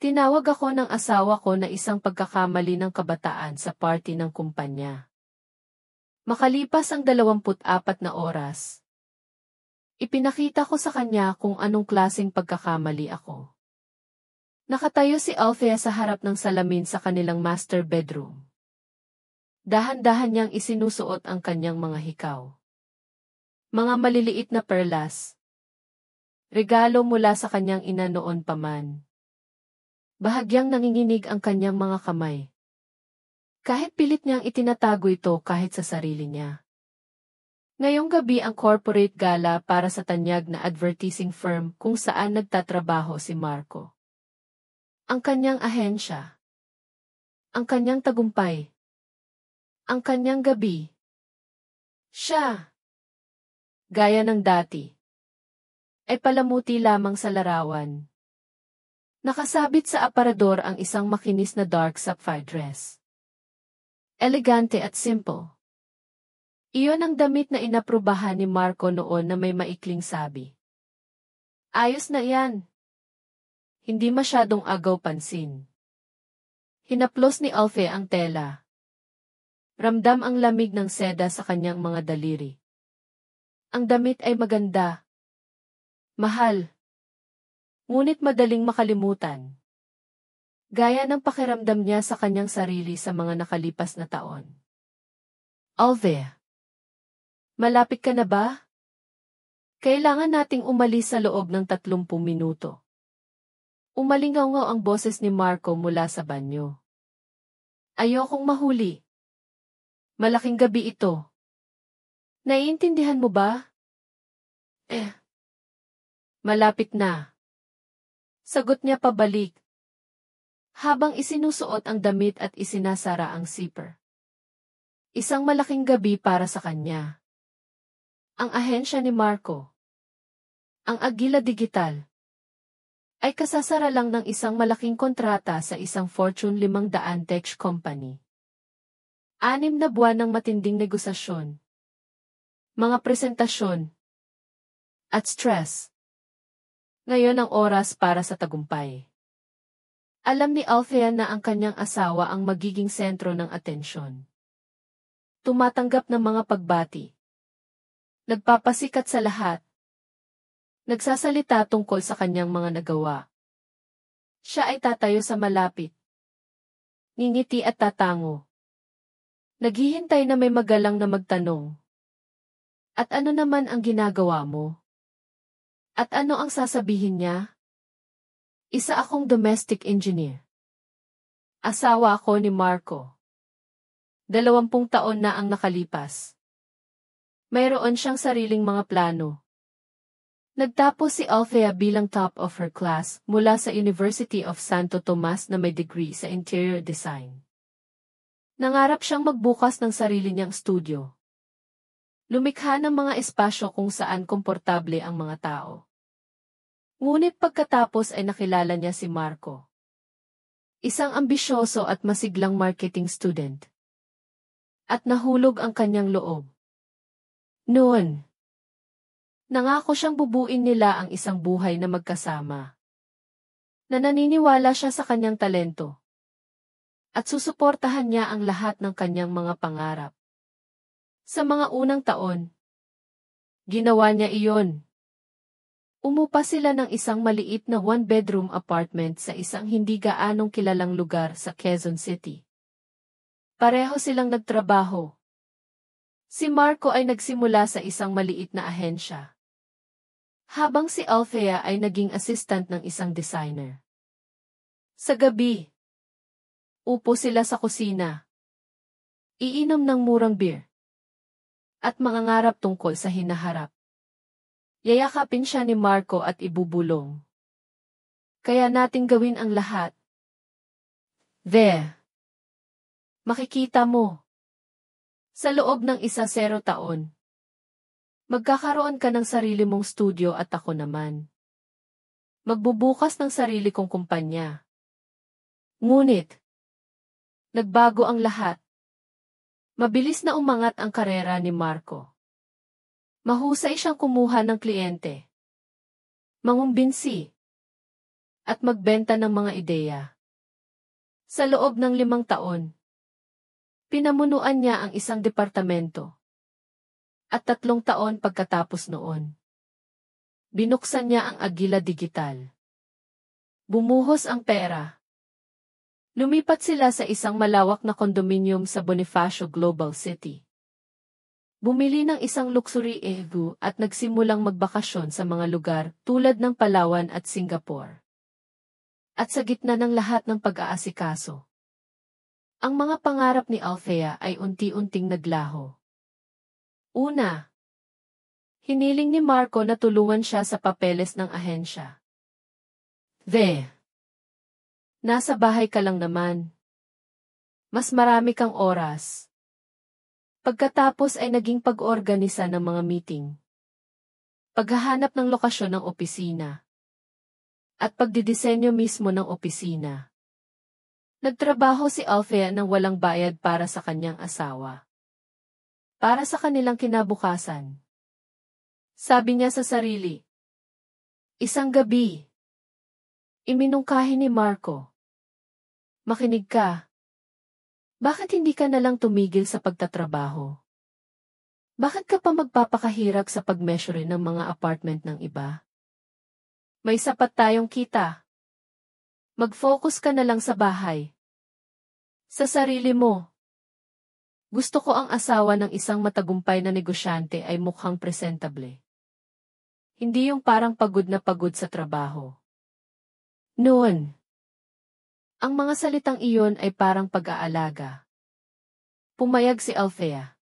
Tinawag ako ng asawa ko na isang pagkakamali ng kabataan sa party ng kumpanya. Makalipas ang 24 na oras, ipinakita ko sa kanya kung anong klaseng pagkakamali ako. Nakatayo si Althea sa harap ng salamin sa kanilang master bedroom. Dahan-dahan niyang isinusuot ang kanyang mga hikaw. Mga maliliit na perlas. Regalo mula sa kanyang ina noon pa man. Bahagyang nanginginig ang kanyang mga kamay. Kahit pilit niyang itinatago ito kahit sa sarili niya. Ngayong gabi ang corporate gala para sa tanyag na advertising firm kung saan nagtatrabaho si Marco. Ang kanyang ahensya. Ang kanyang tagumpay. Ang kanyang gabi. Siya, gaya ng dati, ay palamuti lamang sa larawan. Nakasabit sa aparador ang isang makinis na dark sapphire dress. Elegante at simple. Iyon ang damit na inaprubahan ni Marco noon na may maikling sabi. Ayos na yan. Hindi masyadong agaw pansin. Hinaplos ni Alfie ang tela. Ramdam ang lamig ng seda sa kanyang mga daliri. Ang damit ay maganda. Mahal. Ngunit madaling makalimutan. Gaya ng pakiramdam niya sa kanyang sarili sa mga nakalipas na taon. Althea, malapit ka na ba? Kailangan nating umalis sa loob ng 30 minuto. Umalingaw-ngaw ang boses ni Marco mula sa banyo. Ayokong mahuli. Malaking gabi ito. Naiintindihan mo ba? Malapit na. Sagot niya pabalik. Habang isinusuot ang damit at isinasara ang zipper. Isang malaking gabi para sa kanya. Ang ahensya ni Marco, ang Agila Digital, ay kasasara lang ng isang malaking kontrata sa isang Fortune 500 tech company. 6 na buwan ng matinding negosasyon, mga presentasyon, at stress. Ngayon ang oras para sa tagumpay. Alam ni Althea na ang kanyang asawa ang magiging sentro ng atensyon. Tumatanggap ng mga pagbati. Nagpapasikat sa lahat. Nagsasalita tungkol sa kanyang mga nagawa. Siya ay tatayo sa malapit. Ngingiti at tatango. Naghihintay na may magalang na magtanong. At ano naman ang ginagawa mo? At ano ang sasabihin niya? Isa akong domestic engineer. Asawa ako ni Marco. 20 taon na ang nakalipas. Mayroon siyang sariling mga plano. Nagtapos si Althea bilang top of her class mula sa University of Santo Tomas na may degree sa interior design. Nangarap siyang magbukas ng sarili niyang studio. Lumikha ng mga espasyo kung saan komportable ang mga tao. Ngunit pagkatapos ay nakilala niya si Marco. Isang ambisyoso at masiglang marketing student. At nahulog ang kanyang loob. Noon, nangako siyang bubuin nila ang isang buhay na magkasama. Na naniniwala siya sa kanyang talento. At susuportahan niya ang lahat ng kanyang mga pangarap. Sa mga unang taon, ginawa niya iyon. Umupa sila ng isang maliit na 1-bedroom apartment sa isang hindi gaanong kilalang lugar sa Quezon City. Pareho silang nagtrabaho. Si Marco ay nagsimula sa isang maliit na ahensya. Habang si Althea ay naging assistant ng isang designer. Sa gabi, upo sila sa kusina. Iinom ng murang beer. At mangangarap tungkol sa hinaharap. Yayakapin siya ni Marco at ibubulong. Kaya nating gawin ang lahat. There. Makikita mo. Sa loob ng 10 taon. Magkakaroon ka ng sarili mong studio at ako naman. Magbubukas ng sarili kong kumpanya. Ngunit, nagbago ang lahat. Mabilis na umangat ang karera ni Marco. Mahusay siyang kumuha ng kliyente. Mangumbinsi. at magbenta ng mga ideya. Sa loob ng 5 taon, pinamunuan niya ang isang departamento. At 3 taon pagkatapos noon, binuksan niya ang Agila Digital. Bumuhos ang pera. Lumipat sila sa isang malawak na kondominium sa Bonifacio Global City. Bumili ng isang luxury igloo at nagsimulang magbakasyon sa mga lugar tulad ng Palawan at Singapore. At sa gitna ng lahat ng pag-aasikaso, ang mga pangarap ni Althea ay unti-unting naglaho. Una, hiniling ni Marco na tulungan siya sa papeles ng ahensya. Nasa bahay ka lang naman. Mas marami kang oras. Pagkatapos ay naging pag-organisa ng mga meeting, paghahanap ng lokasyon ng opisina, at pagdidisenyo mismo ng opisina. Nagtrabaho si Althea nang walang bayad para sa kanyang asawa. Para sa kanilang kinabukasan. Sabi niya sa sarili. Isang gabi, iminungkahi ni Marco. Makinig ka. Bakit hindi ka nalang tumigil sa pagtatrabaho? Bakit ka pa magpapakahirap sa pag-measure ng mga apartment ng iba? May sapat tayong kita. Mag-focus ka na lang sa bahay. Sa sarili mo. Gusto ko ang asawa ng isang matagumpay na negosyante ay mukhang presentable. Hindi yung parang pagod na pagod sa trabaho. Noon, ang mga salitang iyon ay parang pag-aalaga. Pumayag si Althea.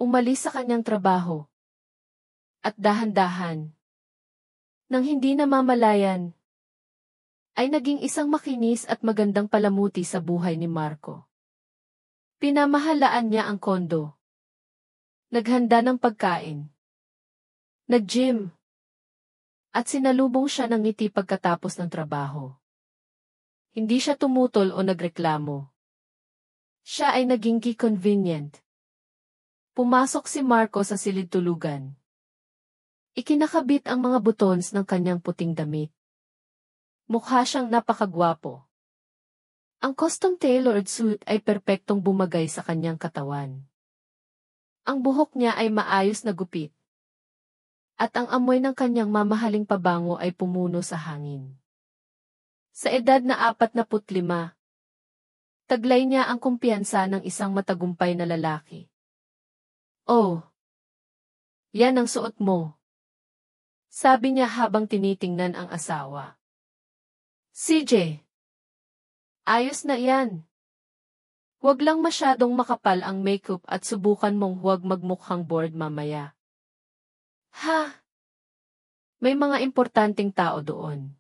Umalis sa kanyang trabaho. At dahan-dahan, nang hindi namamalayan, ay naging isang makinis at magandang palamuti sa buhay ni Marco. Pinamahalaan niya ang kondo. Naghanda ng pagkain. Nag-gym. At sinalubong siya ng ngiti pagkatapos ng trabaho. Hindi siya tumutol o nagreklamo. Siya ay naging convenient. Pumasok si Marco sa silid-tulugan. Ikinakabit ang mga buttons ng kanyang puting damit. Mukha siyang napakagwapo. Ang custom-tailored suit ay perpektong bumagay sa kanyang katawan. Ang buhok niya ay maayos na gupit. At ang amoy ng kanyang mamahaling pabango ay pumuno sa hangin. Sa edad na 45, taglay niya ang kumpiyansa ng isang matagumpay na lalaki. Oh, yan ang suot mo. Sabi niya habang tinitingnan ang asawa. CJ, ayos na yan. Huwag lang masyadong makapal ang makeup at subukan mong huwag magmukhang bored mamaya. Ha? May mga importanteng tao doon.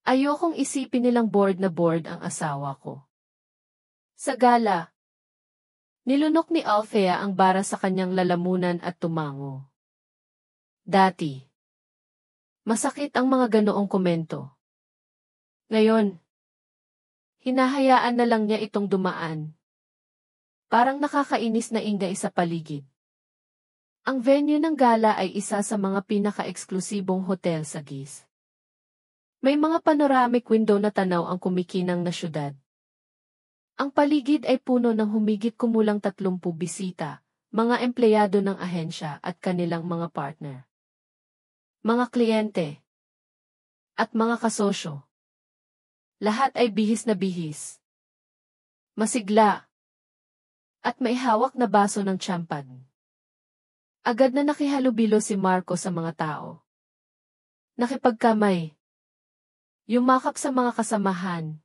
Ayokong isipin nilang bored ang asawa ko. Sa gala, nilunok ni Althea ang bara sa kanyang lalamunan at tumango. Dati, masakit ang mga ganoong komento. Ngayon, hinahayaan na lang niya itong dumaan. Parang nakakainis na ingay sa paligid. Ang venue ng gala ay isa sa mga pinaka-eksklusibong hotel sa Giz. May mga panoramic window na tanaw ang kumikinang na syudad. Ang paligid ay puno ng humigit kumulang 30 bisita, mga empleyado ng ahensya at kanilang mga partner. Mga kliyente. At mga kasosyo. Lahat ay bihis na bihis. Masigla. At may hawak na baso ng champagne. Agad na nakihalubilo si Marco sa mga tao. Nakipagkamay. Yumakap sa mga kasamahan.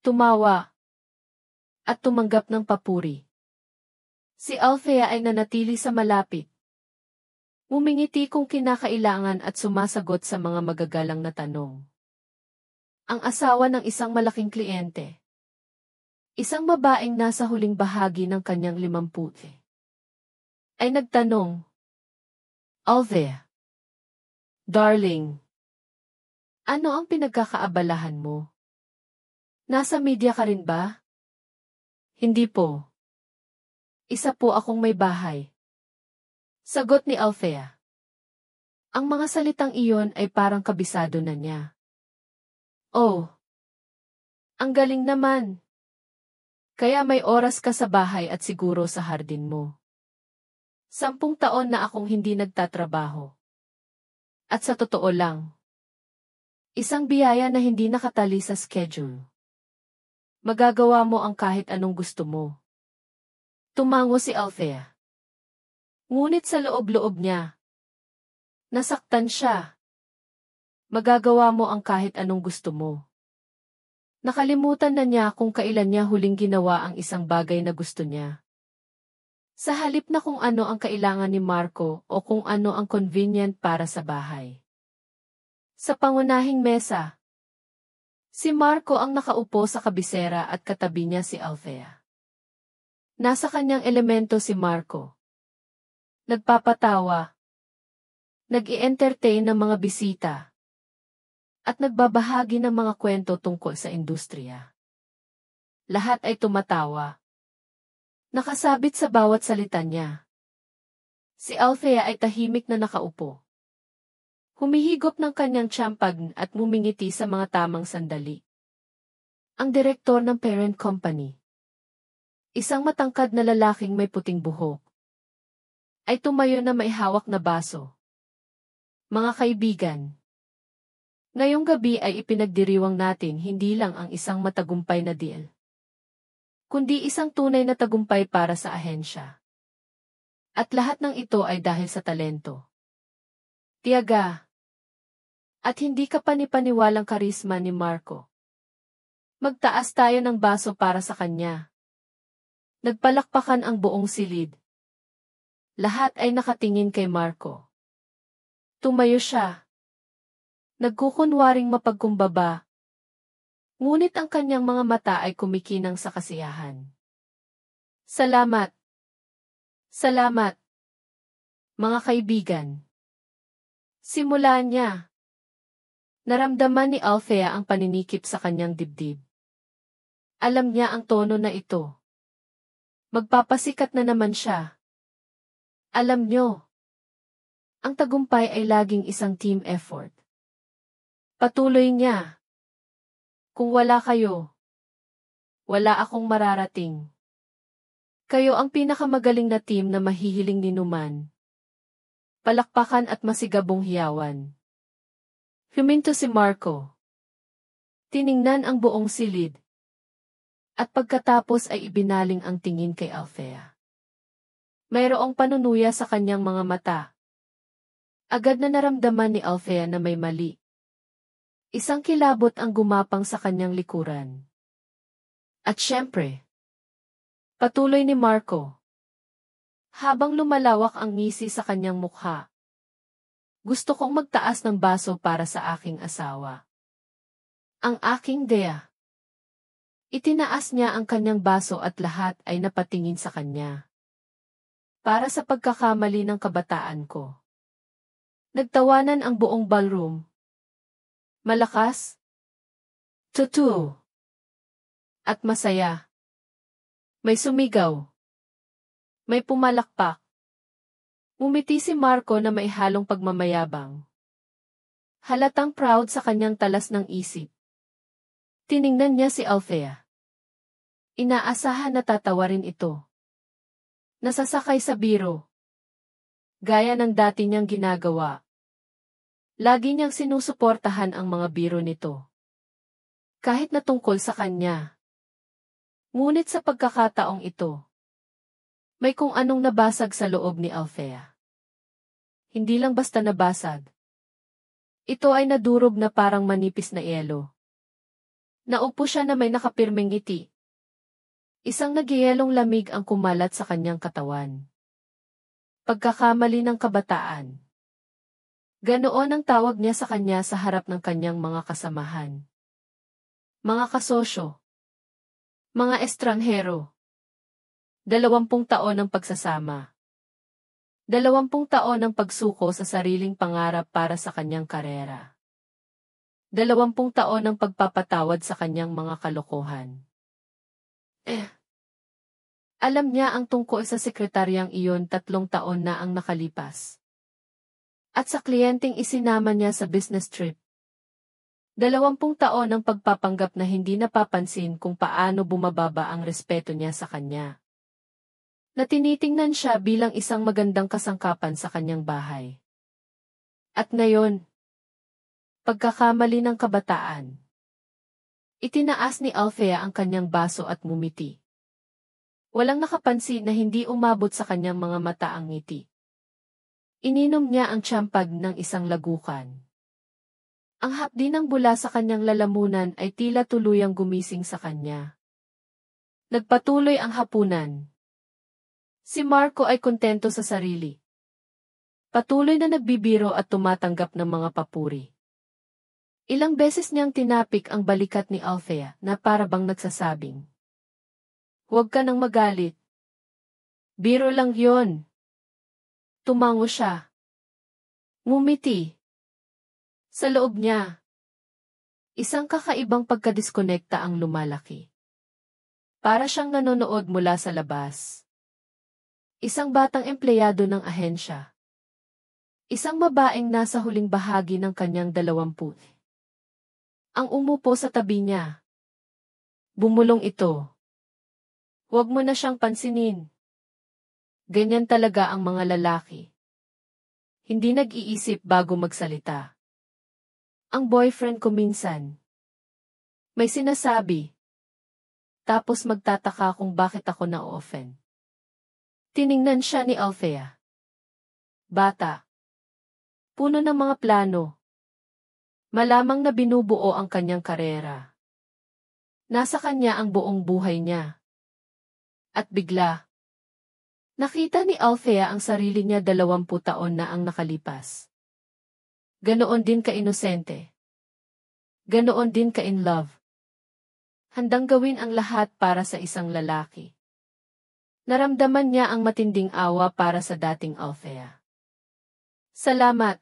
Tumawa. At tumanggap ng papuri. Si Althea ay nanatili sa malapit. Umingiti kung kinakailangan at sumasagot sa mga magagalang na tanong. Ang asawa ng isang malaking kliyente. Isang babaeng nasa huling bahagi ng kanyang 50. Ay nagtanong. Althea. Darling. Ano ang pinagkakaabalahan mo? Nasa media ka rin ba? Hindi po. Isa po akong may bahay. Sagot ni Althea. Ang mga salitang iyon ay parang kabisado na niya. Oh, ang galing naman. Kaya may oras ka sa bahay at siguro sa hardin mo. 10 taon na akong hindi nagtatrabaho. At sa totoo lang, isang biyaya na hindi nakatali sa schedule. Magagawa mo ang kahit anong gusto mo. Tumango si Althea. Ngunit sa loob-loob niya, nasaktan siya. Magagawa mo ang kahit anong gusto mo. Nakalimutan na niya kung kailan niya huling ginawa ang isang bagay na gusto niya. Sa halip na kung ano ang kailangan ni Marco o kung ano ang convenient para sa bahay. Sa pangunahing mesa, si Marco ang nakaupo sa kabisera at katabi niya si Althea. Nasa kanyang elemento si Marco. Nagpapatawa. Nag-i-entertain ng mga bisita. At nagbabahagi ng mga kwento tungkol sa industriya. Lahat ay tumatawa. Nakasabit sa bawat salita niya. Si Althea ay tahimik na nakaupo. Humihigop ng kanyang tiyampag at ngumingiti sa mga tamang sandali. Ang direktor ng parent company, isang matangkad na lalaking may puting buhok, ay tumayo na may hawak na baso. Mga kaibigan, ngayong gabi ay ipinagdiriwang natin hindi lang ang isang matagumpay na deal, kundi isang tunay na tagumpay para sa ahensya. At lahat ng ito ay dahil sa talento. Tiyaga. At hindi ka panipaniwalang karisma ni Marco. Magtaas tayo ng baso para sa kanya. Nagpalakpakan ang buong silid. Lahat ay nakatingin kay Marco. Tumayo siya. Nagkukunwaring mapagkumbaba. Ngunit ang kanyang mga mata ay kumikinang sa kasiyahan. Salamat. Salamat. Mga kaibigan. Simulan niya. Naramdaman ni Althea ang paninikip sa kanyang dibdib. Alam niya ang tono na ito. Magpapasikat na naman siya. Alam niyo, ang tagumpay ay laging isang team effort. Patuloy niya. Kung wala kayo, wala akong mararating. Kayo ang pinakamagaling na team na mahihiling ninuman. Palakpakan at masigabong hiyawan. Huminto si Marco. Tiningnan ang buong silid. At pagkatapos ay ibinaling ang tingin kay Althea. Mayroong panunuya sa kanyang mga mata. Agad na naramdaman ni Althea na may mali. Isang kilabot ang gumapang sa kanyang likuran. At syempre, patuloy ni Marco. Habang lumalawak ang ngisi sa kanyang mukha. Gusto kong magtaas ng baso para sa aking asawa. Ang aking Dea. Itinaas niya ang kanyang baso at lahat ay napatingin sa kanya. Para sa pagkakamali ng kabataan ko. Nagtawanan ang buong ballroom. Malakas. Tutu. At masaya. May sumigaw. May pumalakpak. Umiti si Marco na may halong pagmamayabang. Halatang proud sa kanyang talas ng isip. Tiningnan niya si Althea. Inaasahan na tatawarin ito. Nasasakay sa biro. Gaya ng dati niyang ginagawa. Lagi niyang sinusuportahan ang mga biro nito. Kahit na tungkol sa kanya. Ngunit sa pagkakataong ito, may kung anong nabasag sa loob ni Althea. Hindi lang basta nabasag. Ito ay nadurog na parang manipis na yelo. Naupo siya na may nakapirmeng ngiti. Isang nagyayelong lamig ang kumalat sa kanyang katawan. Pagkakamali ng kabataan. Ganoon ang tawag niya sa kanya sa harap ng kanyang mga kasamahan. Mga kasosyo. Mga estranghero. 20 taon ng pagsasama. 20 taon ng pagsuko sa sariling pangarap para sa kanyang karera. 20 taon ng pagpapatawad sa kanyang mga kalokohan. Alam niya ang tungkol sa sekretaryang iyon 3 taon na ang nakalipas. At sa kliyenteng isinama niya sa business trip. 20 taon ng pagpapanggap na hindi napapansin kung paano bumababa ang respeto niya sa kanya. Na tinitingnan siya bilang isang magandang kasangkapan sa kanyang bahay. At ngayon, pagkakamali ng kabataan. Itinaas ni Althea ang kanyang baso at ngumiti. Walang nakapansin na hindi umabot sa kanyang mga mata ang ngiti. Ininom niya ang tsampag ng isang lagukan. Ang hapdi ng bula sa kanyang lalamunan ay tila tuluyang gumising sa kanya. Nagpatuloy ang hapunan. Si Marco ay kontento sa sarili. Patuloy na nagbibiro at tumatanggap ng mga papuri. Ilang beses niyang tinapik ang balikat ni Althea na para bang nagsasabing, "Huwag ka nang magalit. Biro lang yon." Tumango siya. Ngumiti. Sa loob niya, isang kakaibang pagkadiskonekta ang lumalaki. Para siyang nanonood mula sa labas. Isang batang empleyado ng ahensya. Isang babaeng nasa huling bahagi ng kanyang 20. Ang umupo sa tabi niya. Bumulong ito. Huwag mo na siyang pansinin. Ganyan talaga ang mga lalaki. Hindi nag-iisip bago magsalita. Ang boyfriend ko minsan. May sinasabi. Tapos magtataka kung bakit ako na-offend. Tiningnan siya ni Althea. Bata. Puno ng mga plano. Malamang na binubuo ang kanyang karera. Nasa kanya ang buong buhay niya. At bigla, nakita ni Althea ang sarili niya 20 taon na ang nakalipas. Ganoon din ka-inosente. Ganoon din ka-in love. Handang gawin ang lahat para sa isang lalaki. Naramdaman niya ang matinding awa para sa dating Althea. Salamat.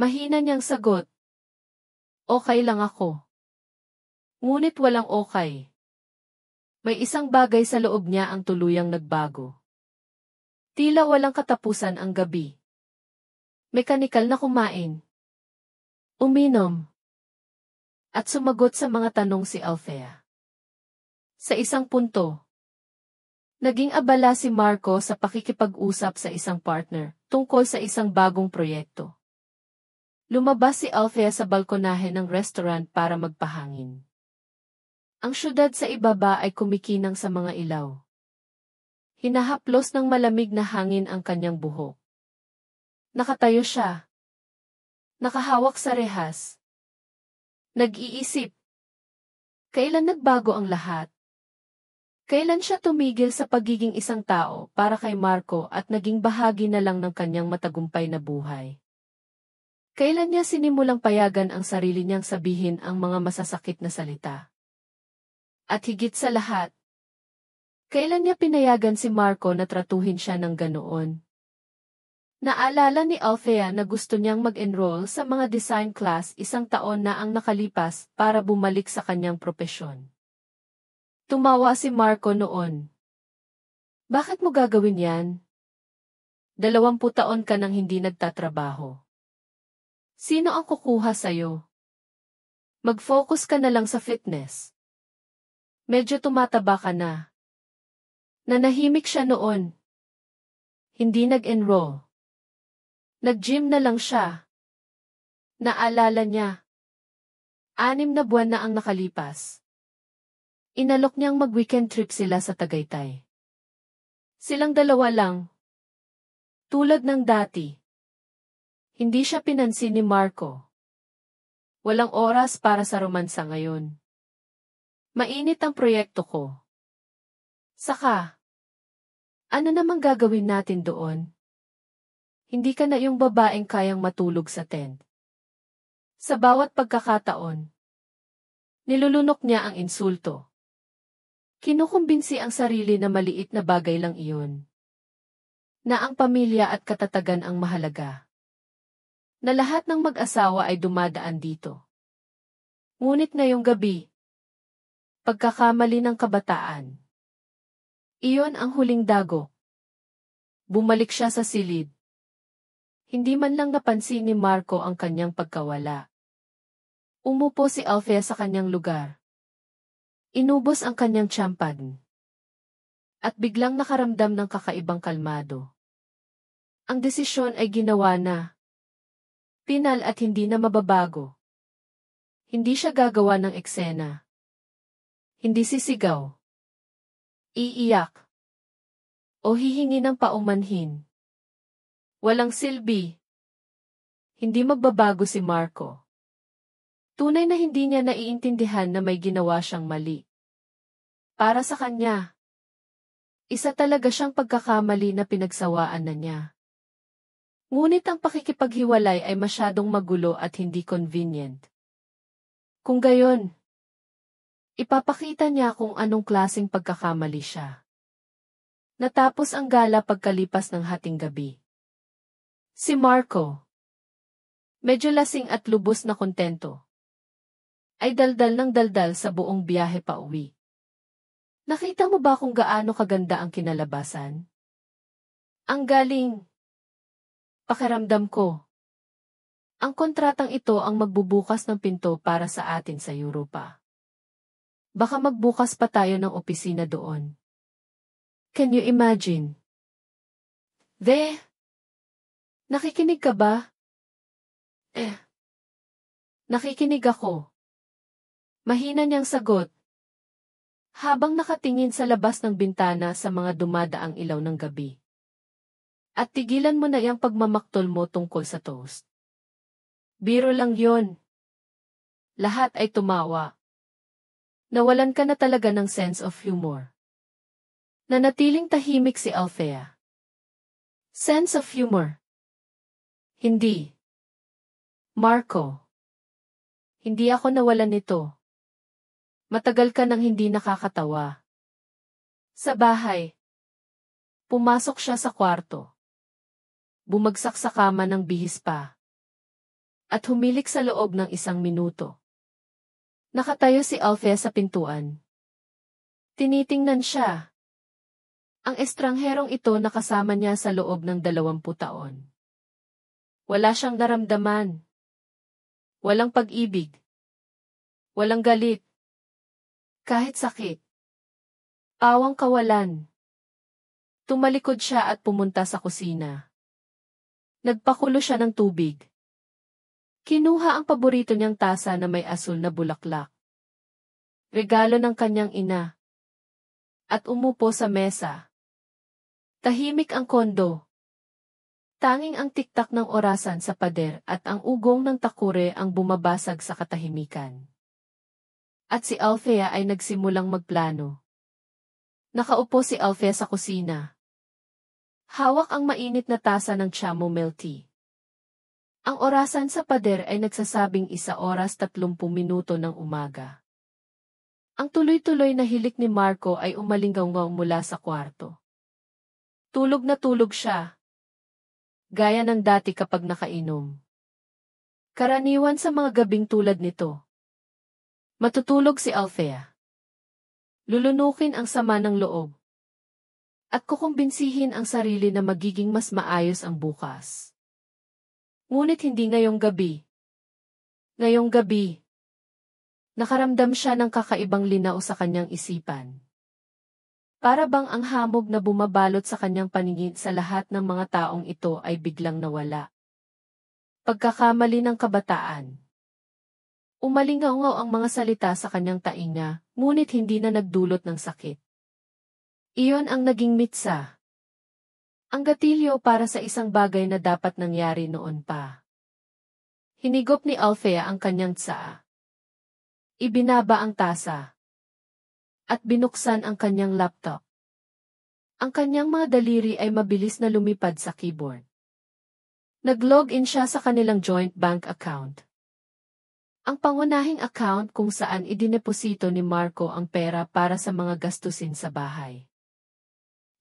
Mahina niyang sagot. Okay lang ako. Ngunit walang okay. May isang bagay sa loob niya ang tuluyang nagbago. Tila walang katapusan ang gabi. Mekanikal na kumain. Uminom. At sumagot sa mga tanong si Althea. Sa isang punto, naging abala si Marco sa pakikipag-usap sa isang partner tungkol sa isang bagong proyekto. Lumabas si Althea sa balkonahe ng restaurant para magpahangin. Ang syudad sa ibaba ay kumikinang sa mga ilaw. Hinahaplos ng malamig na hangin ang kanyang buhok. Nakatayo siya. Nakahawak sa rehas. Nag-iisip. Kailan nagbago ang lahat? Kailan siya tumigil sa pagiging isang tao para kay Marco at naging bahagi na lang ng kanyang matagumpay na buhay? Kailan niya sinimulang payagan ang sarili niyang sabihin ang mga masasakit na salita? At higit sa lahat, kailan niya pinayagan si Marco na tratuhin siya ng ganoon? Naalala ni Althea na gusto niyang mag-enroll sa mga design class 1 taon na ang nakalipas para bumalik sa kanyang propesyon. Tumawa si Marco noon. Bakit mo gagawin yan? 20 taon ka nang hindi nagtatrabaho. Sino ang kukuha sa'yo? Mag-focus ka na lang sa fitness. Medyo tumataba ka na. Nanahimik siya noon. Hindi nag-enroll. Nag-gym na lang siya. Naalala niya. 6 na buwan na ang nakalipas. Inalok niyang mag-weekend trip sila sa Tagaytay. Silang dalawa lang. Tulad ng dati. Hindi siya pinansin ni Marco. Walang oras para sa romansa ngayon. Mainit ang proyekto ko. Saka, ano namang gagawin natin doon? Hindi ka na yung babaeng kayang matulog sa tent. Sa bawat pagkakataon, nilulunok niya ang insulto. Kinukumbinsi ang sarili na maliit na bagay lang iyon. Na ang pamilya at katatagan ang mahalaga. Na lahat ng mag-asawa ay dumadaan dito. Ngunit ngayong gabi, pagkakamali ng kabataan. Iyon ang huling dago. Bumalik siya sa silid. Hindi man lang napansin ni Marco ang kanyang pagkawala. Umupo si Alfea sa kanyang lugar. Inubos ang kanyang tsampan. At biglang nakaramdam ng kakaibang kalmado. Ang desisyon ay ginawa na. Pinal at hindi na mababago. Hindi siya gagawa ng eksena. Hindi sisigaw. Iiyak. O hihingi ng paumanhin. Walang silbi. Hindi magbabago si Marco. Tunay na hindi niya naiintindihan na may ginawa siyang mali. Para sa kanya, isa talaga siyang pagkakamali na pinagsawaan na niya. Ngunit ang pakikipaghiwalay ay masyadong magulo at hindi convenient. Kung gayon, ipapakita niya kung anong klaseng pagkakamali siya. Natapos ang gala pagkalipas ng hating gabi. Si Marco, medyo lasing at lubos na kontento, ay daldal ng daldal sa buong biyahe pa uwi. Nakita mo ba kung gaano kaganda ang kinalabasan? Ang galing. Pakiramdam ko. Ang kontratang ito ang magbubukas ng pinto para sa atin sa Europa. Baka magbukas pa tayo ng opisina doon. Can you imagine? Nakikinig ka ba? Nakikinig ako. Mahina niyang sagot. Habang nakatingin sa labas ng bintana sa mga dumadaang ilaw ng gabi. At tigilan mo na yung pagmamaktol mo tungkol sa toast. Biro lang yon. Lahat ay tumawa. Nawalan ka na talaga ng sense of humor. Nanatiling tahimik si Alfea. Sense of humor? Hindi. Marco. Hindi ako nawalan nito. Matagal ka nang hindi nakakatawa. Sa bahay. Pumasok siya sa kwarto. Bumagsak sa kama ng bihis pa. At humilik sa loob ng 1 minuto. Nakatayo si Alfea sa pintuan. Tinitingnan siya. Ang estrangherong ito nakasama niya sa loob ng 20 taon. Wala siyang naramdaman. Walang pag-ibig. Walang galit. Kahit sakit. Awang kawalan. Tumalikod siya at pumunta sa kusina. Nagpakulo siya ng tubig. Kinuha ang paborito niyang tasa na may asul na bulaklak. Regalo ng kanyang ina. At umupo sa mesa. Tahimik ang kondo. Tanging ang tiktak ng orasan sa pader at ang ugong ng takure ang bumabasag sa katahimikan. At si Alfea ay nagsimulang magplano. Nakaupo si Alfea sa kusina. Hawak ang mainit na tasa ng chamomile tea. Ang orasan sa pader ay nagsasabing 1 oras 30 minuto ng umaga. Ang tuloy-tuloy na hilik ni Marco ay umalinggaw mula sa kwarto. Tulog na tulog siya. Gaya ng dati kapag nakainom. Karaniwan sa mga gabing tulad nito. Matutulog si Alfea. Lulunukin ang sama ng loob. At kukumbinsihin ang sarili na magiging mas maayos ang bukas. Ngunit hindi ngayong gabi. Ngayong gabi. Nakaramdam siya ng kakaibang linaw sa kanyang isipan. Para bang ang hamog na bumabalot sa kanyang paningin sa lahat ng mga taong ito ay biglang nawala. Pagkakamali ng kabataan. Umalingaw ang mga salita sa kanyang tainga, ngunit hindi na nagdulot ng sakit. Iyon ang naging mitsa. Ang gatilyo para sa isang bagay na dapat nangyari noon pa. Hinigop ni Alfea ang kanyang tsaa. Ibinaba ang tasa. At binuksan ang kanyang laptop. Ang kanyang mga daliri ay mabilis na lumipad sa keyboard. Nag-login siya sa kanilang joint bank account. Ang pangunahing account kung saan idineposito ni Marco ang pera para sa mga gastusin sa bahay.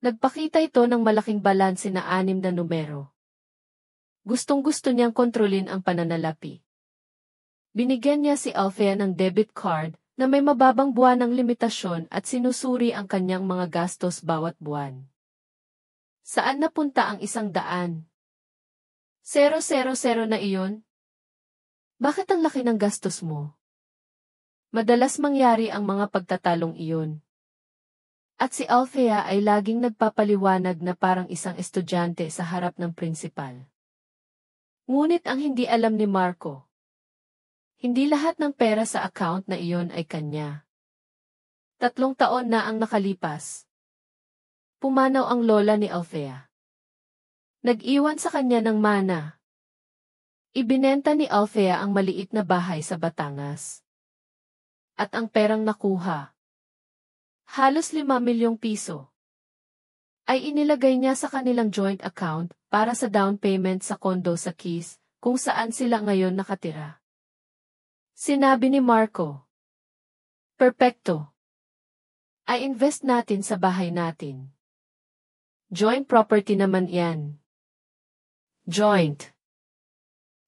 Nagpakita ito ng malaking balanse na 6 na numero. Gustong-gusto niyang kontrolin ang pananalapi. Binigyan niya si Alfea ng debit card na may mababang buwanang limitasyon at sinusuri ang kanyang mga gastos bawat buwan. Saan napunta ang 100? 000 na iyon? Bakit ang laki ng gastos mo? Madalas mangyari ang mga pagtatalong iyon. At si Althea ay laging nagpapaliwanag na parang isang estudyante sa harap ng prinsipal. Ngunit ang hindi alam ni Marco, hindi lahat ng pera sa account na iyon ay kanya. 3 taon na ang nakalipas. Pumanaw ang lola ni Althea. Nag-iwan sa kanya ng mana. Ibinenta ni Althea ang maliit na bahay sa Batangas. At ang perang nakuha, halos 5 milyong piso, ay inilagay niya sa kanilang joint account para sa down payment sa kondo sa Keys, kung saan sila ngayon nakatira. Sinabi ni Marco, "Perpekto. I-invest natin sa bahay natin. Joint property naman yan." Joint.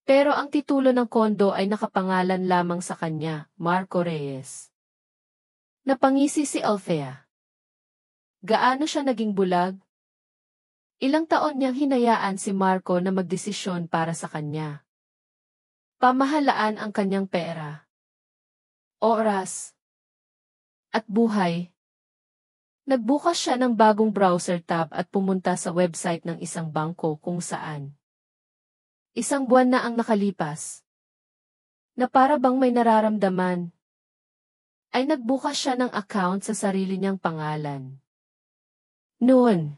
Pero ang titulo ng kondo ay nakapangalan lamang sa kanya, Marco Reyes. Napangisi si Althea. Gaano siya naging bulag? Ilang taon niyang hinayaan si Marco na magdesisyon para sa kanya. Pamahalaan ang kanyang pera, oras, at buhay. Nagbukas siya ng bagong browser tab at pumunta sa website ng isang bangko kung saan 1 buwan na ang nakalipas. Na para bang may nararamdaman, ay nagbukas siya ng account sa sarili niyang pangalan. Noon,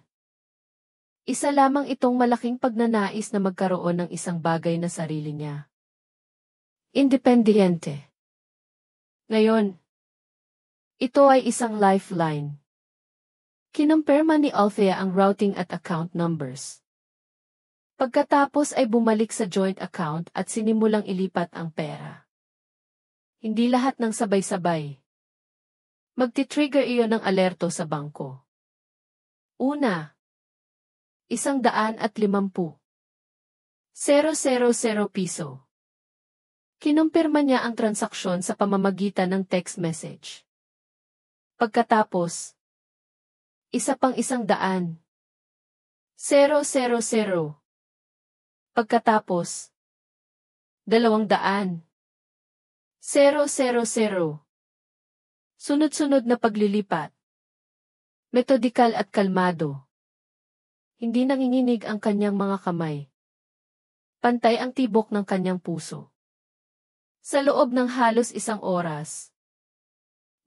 isa lamang itong malaking pagnanais na magkaroon ng isang bagay na sarili niya. Independiente. Ngayon, ito ay isang lifeline. Kinumpirma ni Althea ang routing at account numbers. Pagkatapos ay bumalik sa joint account at sinimulang ilipat ang pera. Hindi lahat ng sabay-sabay. Magti-trigger iyon ng alerto sa bangko. Una, 150,000 piso. Kinumpirma niya ang transaksyon sa pamamagitan ng text message. Pagkatapos, isa pang 100,000. Pagkatapos, 200,000. Sunod-sunod na paglilipat. Metodikal at kalmado. Hindi nanginginig ang kanyang mga kamay. Pantay ang tibok ng kanyang puso. Sa loob ng halos 1 oras,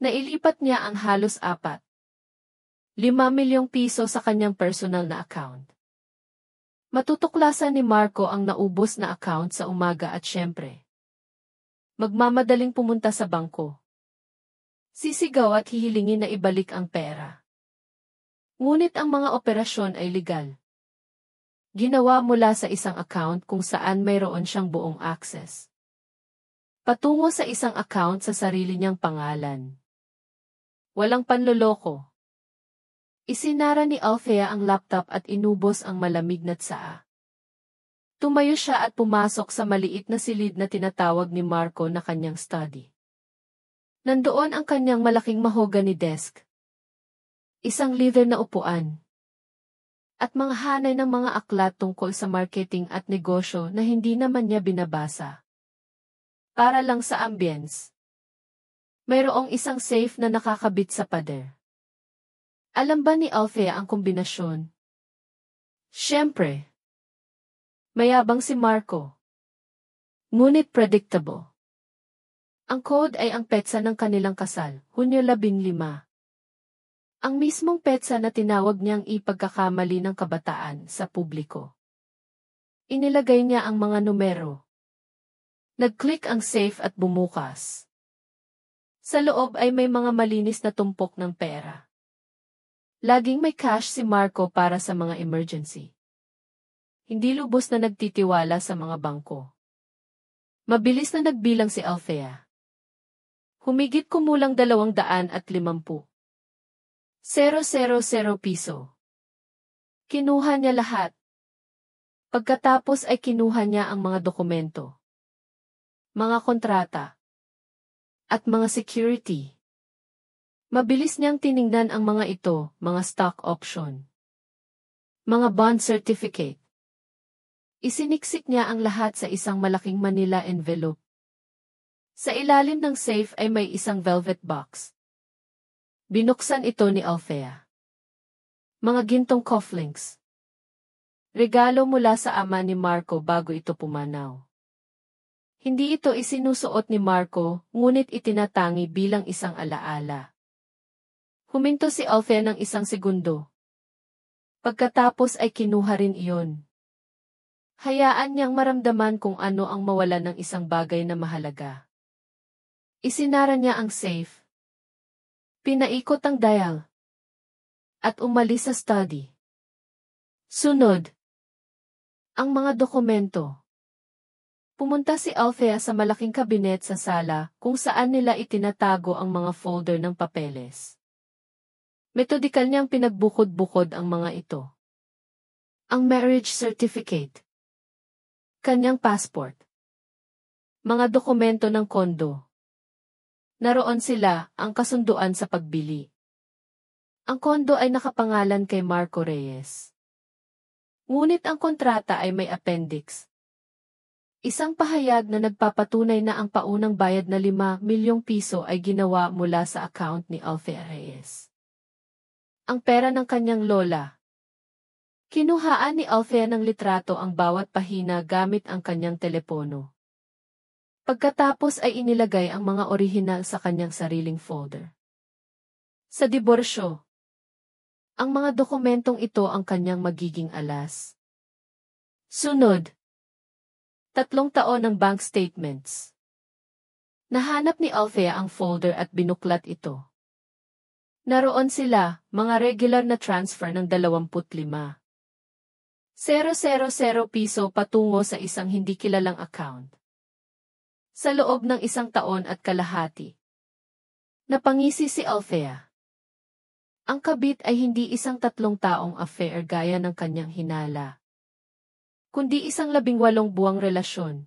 nailipat niya ang halos 5 milyong piso sa kanyang personal na account. Matutuklasan ni Marco ang naubos na account sa umaga at syempre, magmamadaling pumunta sa bangko. Sisigaw at hihilingin na ibalik ang pera. Ngunit ang mga operasyon ay legal. Ginawa mula sa isang account kung saan mayroon siyang buong access. Patungo sa isang account sa sarili niyang pangalan. Walang panloloko. Isinara ni Althea ang laptop at inubos ang malamig na tsaa. Tumayo siya at pumasok sa maliit na silid na tinatawag ni Marco na kanyang study. Nandoon ang kanyang malaking mahogany desk. Isang leather na upuan. At mga hanay ng mga aklat tungkol sa marketing at negosyo na hindi naman niya binabasa. Para lang sa ambience. Mayroong isang safe na nakakabit sa pader. Alam ba ni Althea ang kombinasyon? Siyempre. Mayabang si Marco. Ngunit predictable. Ang code ay ang petsa ng kanilang kasal, Hunyo 15. Ang mismong petsa na tinawag niyang ipagkakamali ng kabataan sa publiko. Inilagay niya ang mga numero. Nag-click ang safe at bumukas. Sa loob ay may mga malinis na tumpok ng pera. Laging may cash si Marco para sa mga emergency. Hindi lubos na nagtitiwala sa mga bangko. Mabilis na nagbilang si Althea. Humigit kumulang 250. 000 piso. Kinuha niya lahat. Pagkatapos ay kinuha niya ang mga dokumento, mga kontrata, at mga security. Mabilis niyang tiningnan ang mga ito, mga stock option, mga bond certificate. Isiniksik niya ang lahat sa isang malaking Manila envelope. Sa ilalim ng safe ay may isang velvet box. Binuksan ito ni Althea. Mga gintong cufflinks. Regalo mula sa ama ni Marco bago ito pumanaw. Hindi ito isinusuot ni Marco, ngunit itinatangi bilang isang alaala. Huminto si Althea ng isang segundo. Pagkatapos ay kinuha rin iyon. Hayaan niyang maramdaman kung ano ang mawala ng isang bagay na mahalaga. Isinara niya ang safe. Pinaikot ang dial. At umalis sa study. Sunod. Ang mga dokumento. Pumunta si Althea sa malaking kabinet sa sala kung saan nila itinatago ang mga folder ng papeles. Metodikal niyang pinagbukod-bukod ang mga ito. Ang marriage certificate. Kanyang passport. Mga dokumento ng kondo. Naroon sila, ang kasunduan sa pagbili. Ang kondo ay nakapangalan kay Marco Reyes. Ngunit ang kontrata ay may appendix. Isang pahayag na nagpapatunay na ang paunang bayad na 5 milyong piso ay ginawa mula sa account ni Althea Reyes. Ang pera ng kanyang lola. Kinuhaan ni Althea ng litrato ang bawat pahina gamit ang kanyang telepono. Pagkatapos ay inilagay ang mga orihinal sa kanyang sariling folder. Sa diborsyo, ang mga dokumentong ito ang kanyang magiging alas. Sunod. 3 taon ng bank statements. Nahanap ni Althea ang folder at binuklat ito. Naroon sila, mga regular na transfer ng 25,000 piso patungo sa isang hindi kilalang account. Sa loob ng 1 taon at kalahati. Napangisi si Althea. Ang kabit ay hindi isang 3 taong affair gaya ng kanyang hinala, kundi isang 18 buwang relasyon.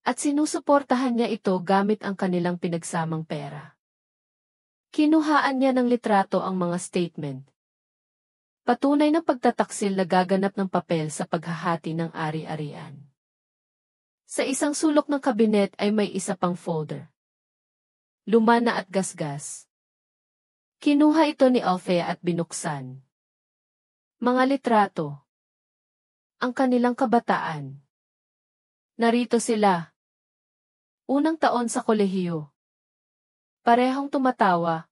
At sinusuportahan niya ito gamit ang kanilang pinagsamang pera. Kinuhaan niya ng litrato ang mga statement. Patunay ng pagtataksil na gaganap ng papel sa paghahati ng ari-arian. Sa isang sulok ng kabinet ay may isa pang folder. Luma na at gasgas. Kinuha ito ni Althea at binuksan. Mga litrato. Ang kanilang kabataan. Narito sila. Unang taon sa kolehiyo. Parehong tumatawa.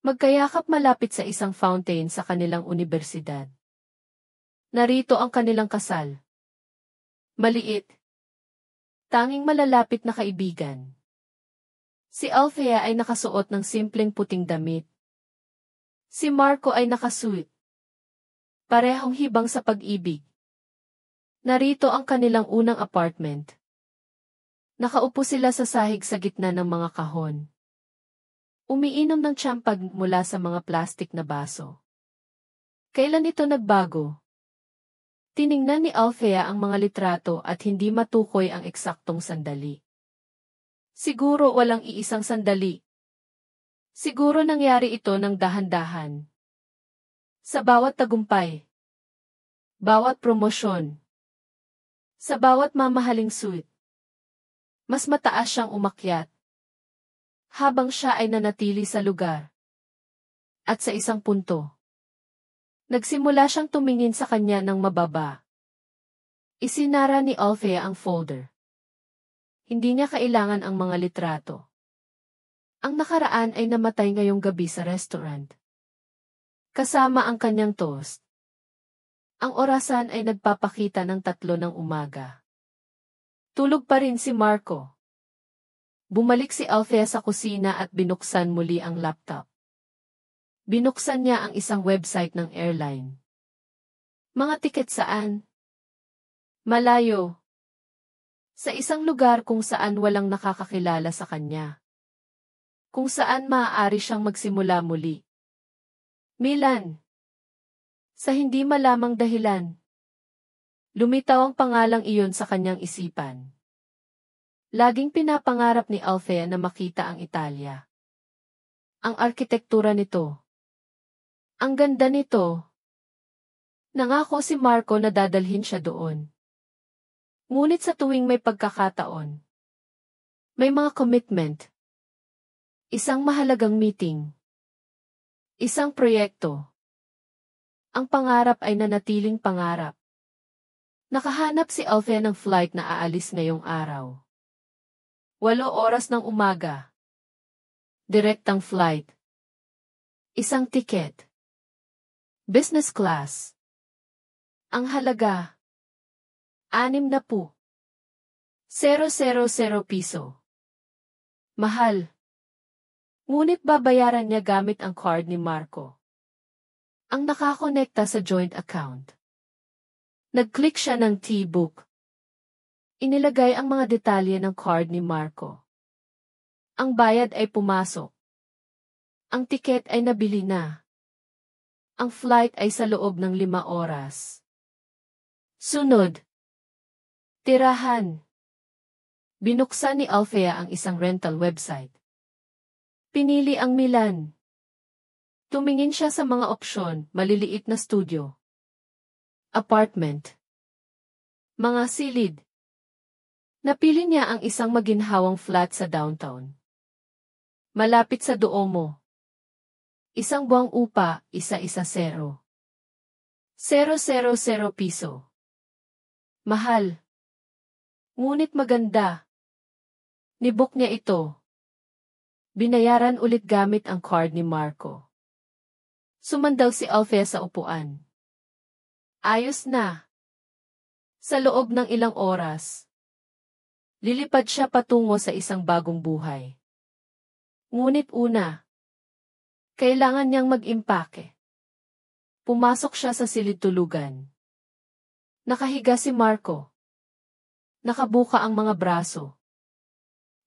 Magkayakap malapit sa isang fountain sa kanilang unibersidad. Narito ang kanilang kasal. Maliit. Tanging malalapit na kaibigan. Si Althea ay nakasuot ng simpleng puting damit. Si Marco ay nakasuit. Parehong hibang sa pag-ibig. Narito ang kanilang unang apartment. Nakaupo sila sa sahig sa gitna ng mga kahon. Umiinom ng tsampag mula sa mga plastik na baso. Kailan ito nagbago? Tiningnan ni Althea ang mga litrato at hindi matukoy ang eksaktong sandali. Siguro walang iisang sandali. Siguro nangyari ito ng dahan-dahan. Sa bawat tagumpay. Bawat promosyon. Sa bawat mamahaling suit. Mas mataas siyang umakyat. Habang siya ay nanatili sa lugar. At sa isang punto. Nagsimula siyang tumingin sa kanya ng mababa. Isinara ni Althea ang folder. Hindi niya kailangan ang mga litrato. Ang nakaraan ay namatay ngayong gabi sa restaurant. Kasama ang kanyang toast. Ang orasan ay nagpapakita ng 3 ng umaga. Tulog pa rin si Marco. Bumalik si Althea sa kusina at binuksan muli ang laptop. Binuksan niya ang isang website ng airline. Mga tiket saan? Malayo. Sa isang lugar kung saan walang nakakakilala sa kanya. Kung saan maaari siyang magsimula muli. Milan. Sa hindi malamang dahilan. Lumitaw ang pangalang iyon sa kanyang isipan. Laging pinapangarap ni Althea na makita ang Italia. Ang arkitektura nito. Ang ganda nito. Nangako si Marco na dadalhin siya doon. Ngunit sa tuwing may pagkakataon, May mga commitment. Isang mahalagang meeting. Isang proyekto. Ang pangarap ay nanatiling pangarap. Nakahanap si Alfie ng flight na aalis ngayong araw. 8 oras ng umaga. Direktang flight. Isang tiket. Business class. Ang halaga. 60,000 piso. Mahal. Ngunit babayaran niya gamit ang card ni Marco. Ang nakakonekta sa joint account. Nag-click siya ng T-book. Inilagay ang mga detalye ng card ni Marco. Ang bayad ay pumasok. Ang tiket ay nabili na. Ang flight ay sa loob ng 5 oras. Sunod. Tirahan. Binuksan ni Alfea ang isang rental website. Pinili ang Milan. Tumingin siya sa mga opsyon, maliliit na studio. Apartment. Mga silid. Napili niya ang isang maginhawang flat sa downtown. Malapit sa Duomo. Isang buwang upa, isa-isa 0. 000 piso. Mahal. Ngunit maganda. Nibook niya ito. Binayaran ulit gamit ang card ni Marco. Sumandaw si Alfea sa upuan. Ayos na. Sa loob ng ilang oras, lilipad siya patungo sa isang bagong buhay. Ngunit una, kailangan niyang mag-impake. Pumasok siya sa silid-tulugan. Nakahiga si Marco. Nakabuka ang mga braso.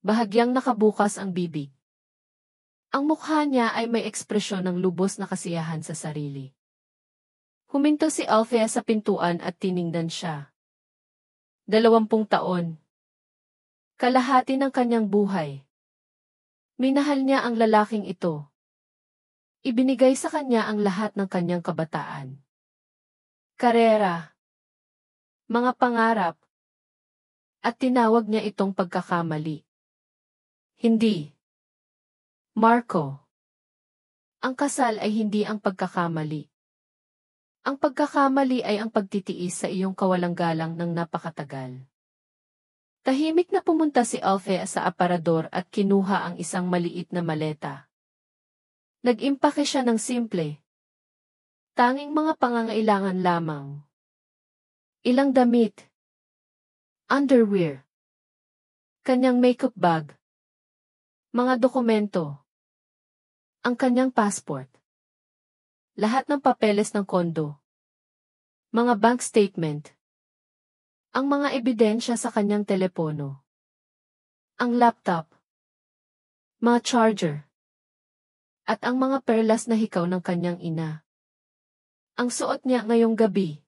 Bahagyang nakabukas ang bibig. Ang mukha niya ay may ekspresyon ng lubos na kasiyahan sa sarili. Huminto si Alfea sa pintuan at tiningnan siya. 20 taon. Kalahati ng kanyang buhay. Minahal niya ang lalaking ito. Ibinigay sa kanya ang lahat ng kanyang kabataan. Karera. Mga pangarap. At tinawag niya itong pagkakamali. Hindi. Marco. Ang kasal ay hindi ang pagkakamali. Ang pagkakamali ay ang pagtitiis sa iyong kawalang-galang ng napakatagal. Tahimik na pumunta si Alfea sa aparador at kinuha ang isang maliit na maleta. Nag-impake siya ng simple. Tanging mga pangangailangan lamang. Ilang damit. Underwear. Kanyang makeup bag. Mga dokumento. Ang kanyang passport. Lahat ng papeles ng kondo. Mga bank statement. Ang mga ebidensya sa kanyang telepono. Ang laptop. Mga charger. At ang mga perlas na hikaw ng kanyang ina. Ang suot niya ngayong gabi.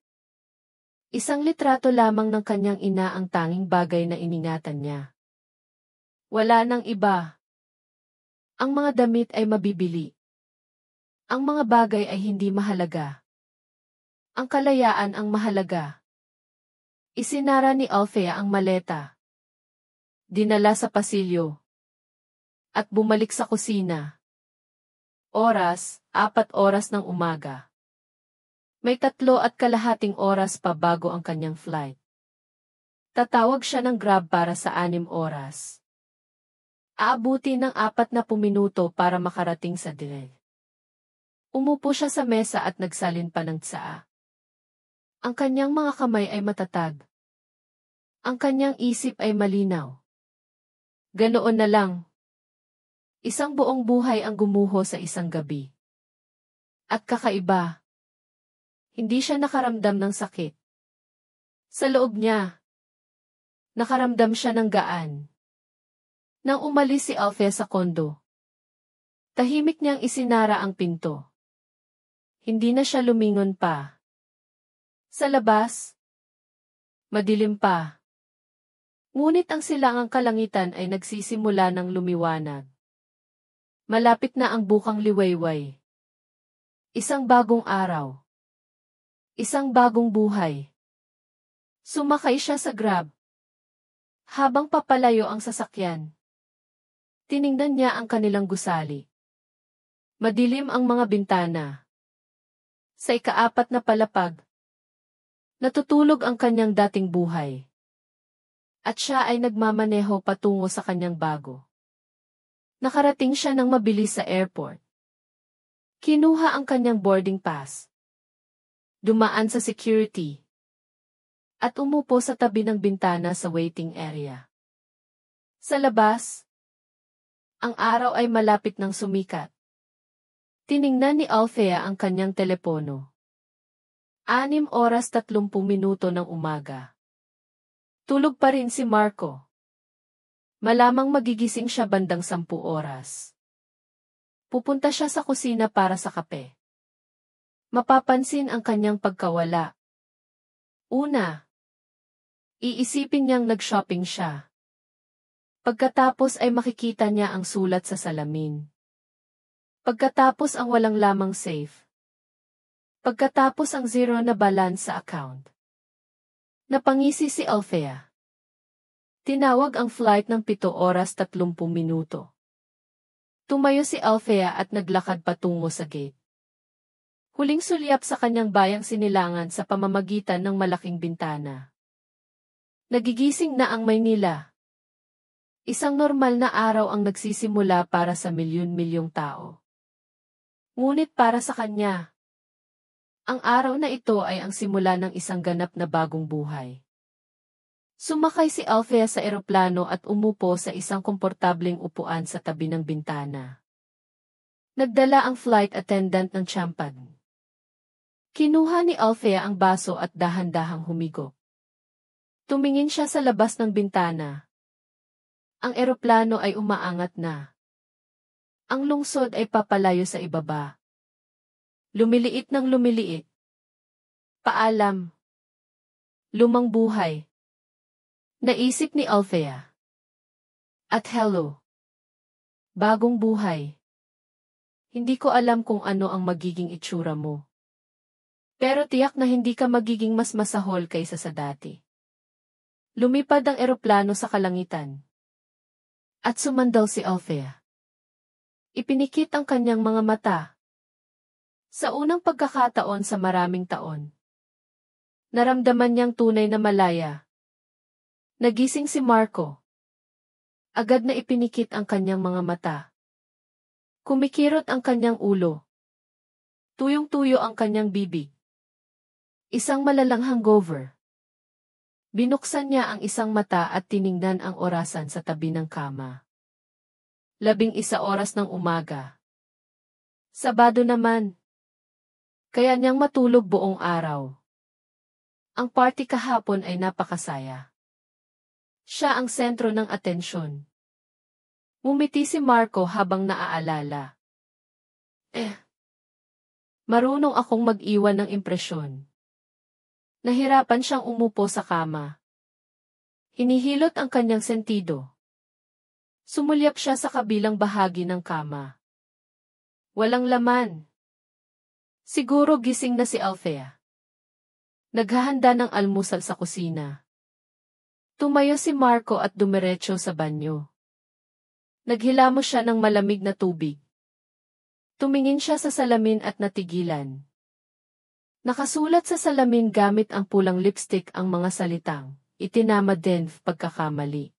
Isang litrato lamang ng kanyang ina ang tanging bagay na iningatan niya. Wala nang iba. Ang mga damit ay mabibili. Ang mga bagay ay hindi mahalaga. Ang kalayaan ang mahalaga. Isinara ni Alfea ang maleta. Dinala sa pasilyo. At bumalik sa kusina. Oras, 4 oras ng umaga. May 3.5 oras pa bago ang kanyang flight. Tatawag siya ng Grab para sa 6 oras. Aabuti ng 40 minuto para makarating sa delay. Umupo siya sa mesa at nagsalin pa ng tsaa. Ang kanyang mga kamay ay matatag. Ang kanyang isip ay malinaw. Ganoon na lang. Isang buong buhay ang gumuho sa isang gabi. At kakaiba. Hindi siya nakaramdam ng sakit. Sa loob niya, nakaramdam siya ng gaan. Nang umalis si Alfea sa kondo, tahimik niyang isinara ang pinto. Hindi na siya lumingon pa. Sa labas, madilim pa. Ngunit ang silangang kalangitan ay nagsisimula ng lumiwanag. Malapit na ang bukang liwayway. Isang bagong araw. Isang bagong buhay. Sumakay siya sa Grab. Habang papalayo ang sasakyan, Tiningnan niya ang kanilang gusali. Madilim ang mga bintana. Sa ikaapat na palapag, natutulog ang kanyang dating buhay. At siya ay nagmamaneho patungo sa kanyang bago. Nakarating siya ng mabilis sa airport. Kinuha ang kanyang boarding pass. Dumaan sa security. At umupo sa tabi ng bintana sa waiting area. Sa labas, ang araw ay malapit ng sumikat. Tiningnan ni Althea ang kanyang telepono. 6:30 ng umaga. Tulog pa rin si Marco. Malamang magigising siya bandang 10 oras. Pupunta siya sa kusina para sa kape. Mapapansin ang kanyang pagkawala. Una, iisipin niyang nag-shopping siya. Pagkatapos ay makikita niya ang sulat sa salamin. Pagkatapos ang walang lamang safe. Pagkatapos ang zero na balance sa account. Napangisi si Althea. Tinawag ang flight ng 7:30. Tumayo si Althea at naglakad patungo sa gate. Huling sulyap sa kanyang bayang sinilangan sa pamamagitan ng malaking bintana. Nagigising na ang Maynila. Isang normal na araw ang nagsisimula para sa milyon-milyong tao. Ngunit para sa kanya, ang araw na ito ay ang simula ng isang ganap na bagong buhay. Sumakay si Althea sa eroplano at umupo sa isang komportableng upuan sa tabi ng bintana. Nagdala ang flight attendant ng champagne. Kinuha ni Althea ang baso at dahan-dahang humigo. Tumingin siya sa labas ng bintana. Ang eroplano ay umaangat na. Ang lungsod ay papalayo sa ibaba. Lumiliit ng lumiliit. Paalam. Lumang buhay. Naisip ni Althea. At hello. Bagong buhay. Hindi ko alam kung ano ang magiging itsura mo. Pero tiyak na hindi ka magiging mas masahol kaysa sa dati. Lumipad ang eroplano sa kalangitan. At sumandal si Althea. Ipinikit ang kanyang mga mata. Sa unang pagkakataon sa maraming taon, naramdaman niyang tunay na malaya. Nagising si Marco. Agad na ipinikit ang kanyang mga mata. Kumikirot ang kanyang ulo. Tuyong-tuyo ang kanyang bibig. Isang malalang hangover. Binuksan niya ang isang mata at tiningnan ang orasan sa tabi ng kama. 11 oras ng umaga. Sabado naman. Kaya niyang matulog buong araw. Ang party kahapon ay napakasaya. Siya ang sentro ng atensyon. Ngumiti si Marco habang naaalala. Marunong akong mag-iwan ng impresyon. Nahirapan siyang umupo sa kama. Hinihilot ang kanyang sentido. Sumulyap siya sa kabilang bahagi ng kama. Walang laman. Siguro gising na si Althea. Naghahanda ng almusal sa kusina. Tumayo si Marco at dumiretso sa banyo. Naghilamos siya ng malamig na tubig. Tumingin siya sa salamin at natigilan. Nakasulat sa salamin gamit ang pulang lipstick ang mga salitang, itinama din pagkakamali.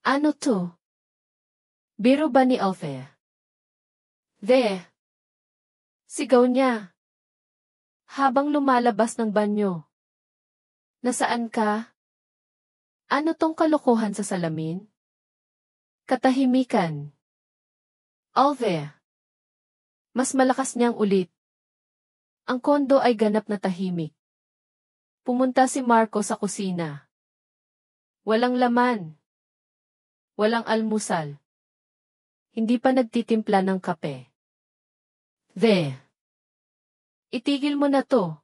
Ano to? Biro ba ni Althea? Sigaw niya. Habang lumalabas ng banyo. Nasaan ka? Ano tong kalokohan sa salamin? Katahimikan. Althea. Mas malakas niyang ulit. Ang kondo ay ganap na tahimik. Pumunta si Marco sa kusina. Walang laman. Walang almusal. Hindi pa nagtitimpla ng kape. Itigil mo na to.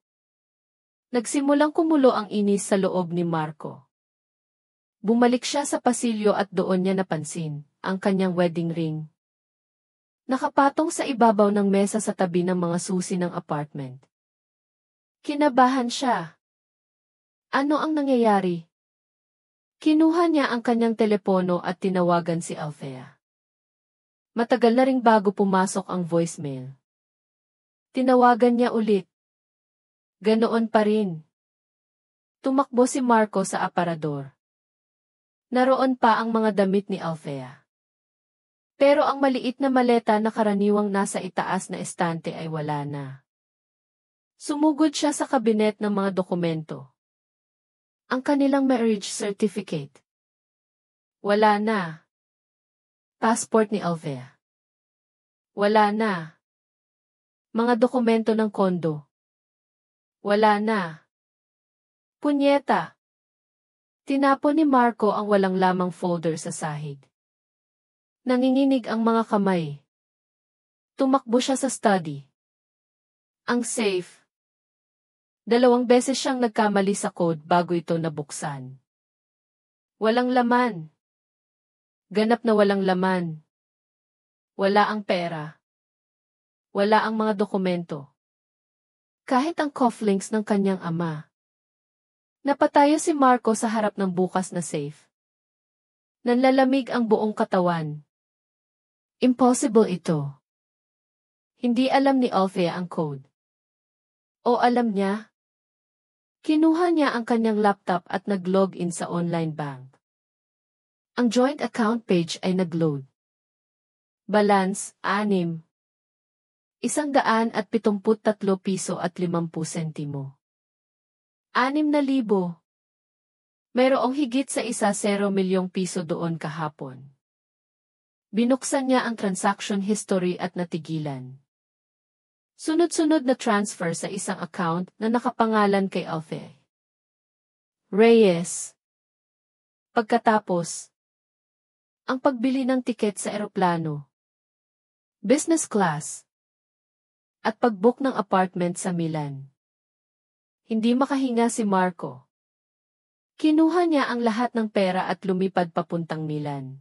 Nagsimulang kumulo ang inis sa loob ni Marco. Bumalik siya sa pasilyo at doon niya napansin ang kanyang wedding ring. Nakapatong sa ibabaw ng mesa sa tabi ng mga susi ng apartment. Kinabahan siya. Ano ang nangyayari? Kinuha niya ang kanyang telepono at tinawagan si Althea. Matagal na ring bago pumasok ang voicemail. Tinawagan niya ulit. Ganoon pa rin. Tumakbo si Marco sa aparador. Naroon pa ang mga damit ni Althea. Pero ang maliit na maleta na karaniwang nasa itaas na estante ay wala na. Sumugod siya sa kabinet ng mga dokumento. Ang kanilang marriage certificate. Wala na. Passport ni Althea. Wala na. Mga dokumento ng kondo. Wala na. Punyeta. Tinapon ni Marco ang walang lamang folder sa sahig. Nanginginig ang mga kamay. Tumakbo siya sa study. Ang safe. 2 beses siyang nagkamali sa code bago ito nabuksan. Walang laman. Ganap na walang laman. Wala ang pera. Wala ang mga dokumento. Kahit ang cufflinks ng kanyang ama. Napatayo si Marco sa harap ng bukas na safe. Nanlalamig ang buong katawan. Impossible ito. Hindi alam ni Althea ang code. O alam niya? Kinuha niya ang kanyang laptop at nag-log in sa online bank. Ang joint account page ay nag-load. Balance, 6. 173 piso at 50 sentimo. 6,000. Mayroong higit sa 1 milyong piso doon kahapon. Binuksan niya ang transaction history at natigilan. Sunod-sunod na transfer sa isang account na nakapangalan kay Althea Reyes. Pagkatapos, ang pagbili ng tiket sa eroplano, business class, at pag-book ng apartment sa Milan. Hindi makahinga si Marco. Kinuha niya ang lahat ng pera at lumipad papuntang Milan.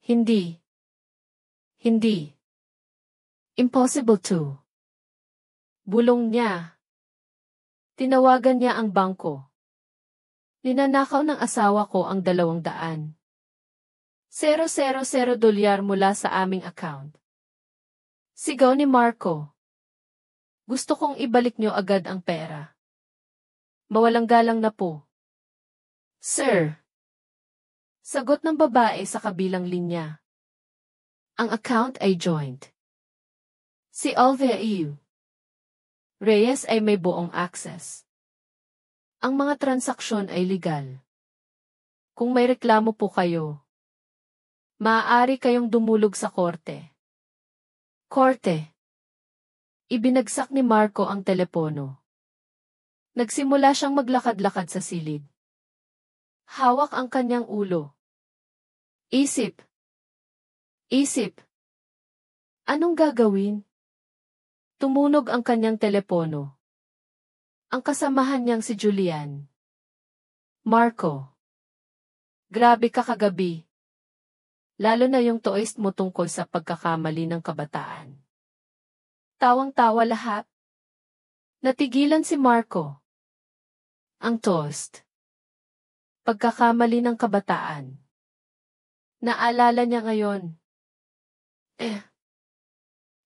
Hindi. Impossible to. Bulong niya. Tinawagan niya ang bangko. Ninanakaw ng asawa ko ang 200,000 dolyar mula sa aming account. Sigaw ni Marco. Gusto kong ibalik niyo agad ang pera. Mawalang galang na po. Sir. Sagot ng babae sa kabilang linya. Ang account ay joint. Si Althea Reyes ay may buong access. Ang mga transaksyon ay legal. Kung may reklamo po kayo, maaari kayong dumulog sa korte. Korte. Ibinagsak ni Marco ang telepono. Nagsimula siyang maglakad-lakad sa silid. Hawak ang kanyang ulo. Isip. Anong gagawin? Tumunog ang kanyang telepono. Ang kasamahan niyang si Julian. Marco. Grabe ka kagabi. Lalo na yung toist mo tungkol sa pagkakamali ng kabataan. Tawang-tawa lahat. Natigilan si Marco. Ang toast. Pagkakamali ng kabataan. Naalala niya ngayon.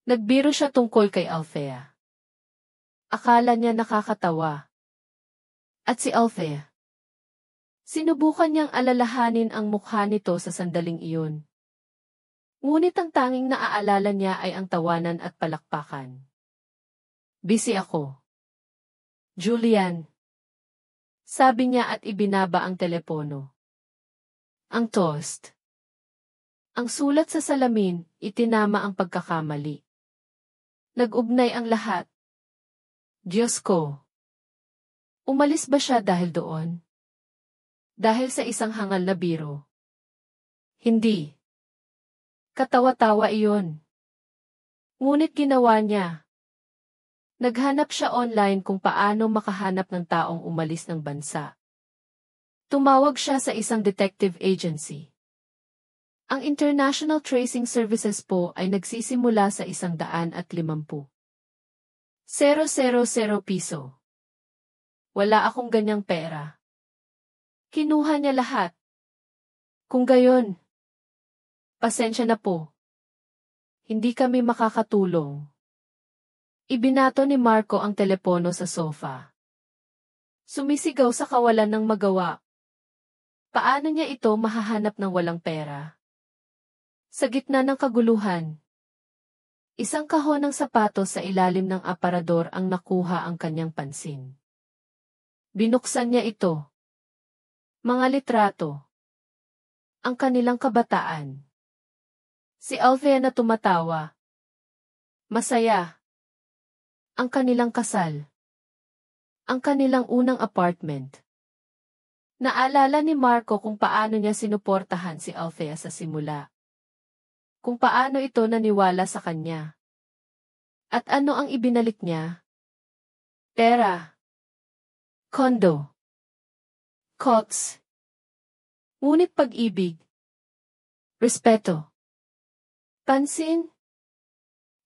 Nagbiro siya tungkol kay Althea. Akala niya nakakatawa. At si Althea. Sinubukan niyang alalahanin ang mukha nito sa sandaling iyon. Ngunit ang tanging naaalala niya ay ang tawanan at palakpakan. Busy ako. Julian. Sabi niya at ibinaba ang telepono. Ang toast. Ang sulat sa salamin, itinama ang pagkakamali. Nag-ugnay ang lahat. Diyos ko. Umalis ba siya dahil doon? Dahil sa isang hangal na biro? Hindi. Katawa-tawa iyon. Ngunit ginawa niya. Naghanap siya online kung paano makahanap ng taong umalis ng bansa. Tumawag siya sa isang detective agency. Ang International Tracing Services po ay nagsisimula sa 150. 000 piso. Wala akong ganyang pera. Kinuha niya lahat. Kung gayon, pasensya na po. Hindi kami makakatulong. Ibinato ni Marco ang telepono sa sofa. Sumisigaw sa kawalan ng magawa. Paano niya ito mahahanap ng walang pera? Sa gitna ng kaguluhan, isang kahon ng sapatos sa ilalim ng aparador ang nakuha ang kanyang pansin. Binuksan niya ito. Mga litrato. Ang kanilang kabataan. Si Althea na tumatawa. Masaya. Ang kanilang kasal. Ang kanilang unang apartment. Naalala ni Marco kung paano niya sinuportahan si Althea sa simula. Kung paano ito naniwala sa kanya. At ano ang ibinalik niya? Pera. Kondo. Cots. Ngunit pag-ibig. Respeto. Pansin.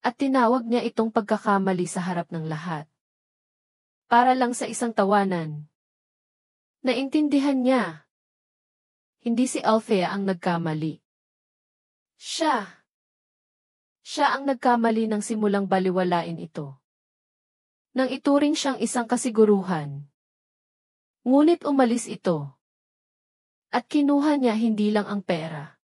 At tinawag niya itong pagkakamali sa harap ng lahat. Para lang sa isang tawanan. Naintindihan niya. Hindi si Althea ang nagkamali. Siya. Siya ang nagkamali nang simulang baliwalain ito. Nang ituring siyang isang kasiguruhan. Ngunit umalis ito. At kinuha niya hindi lang ang pera.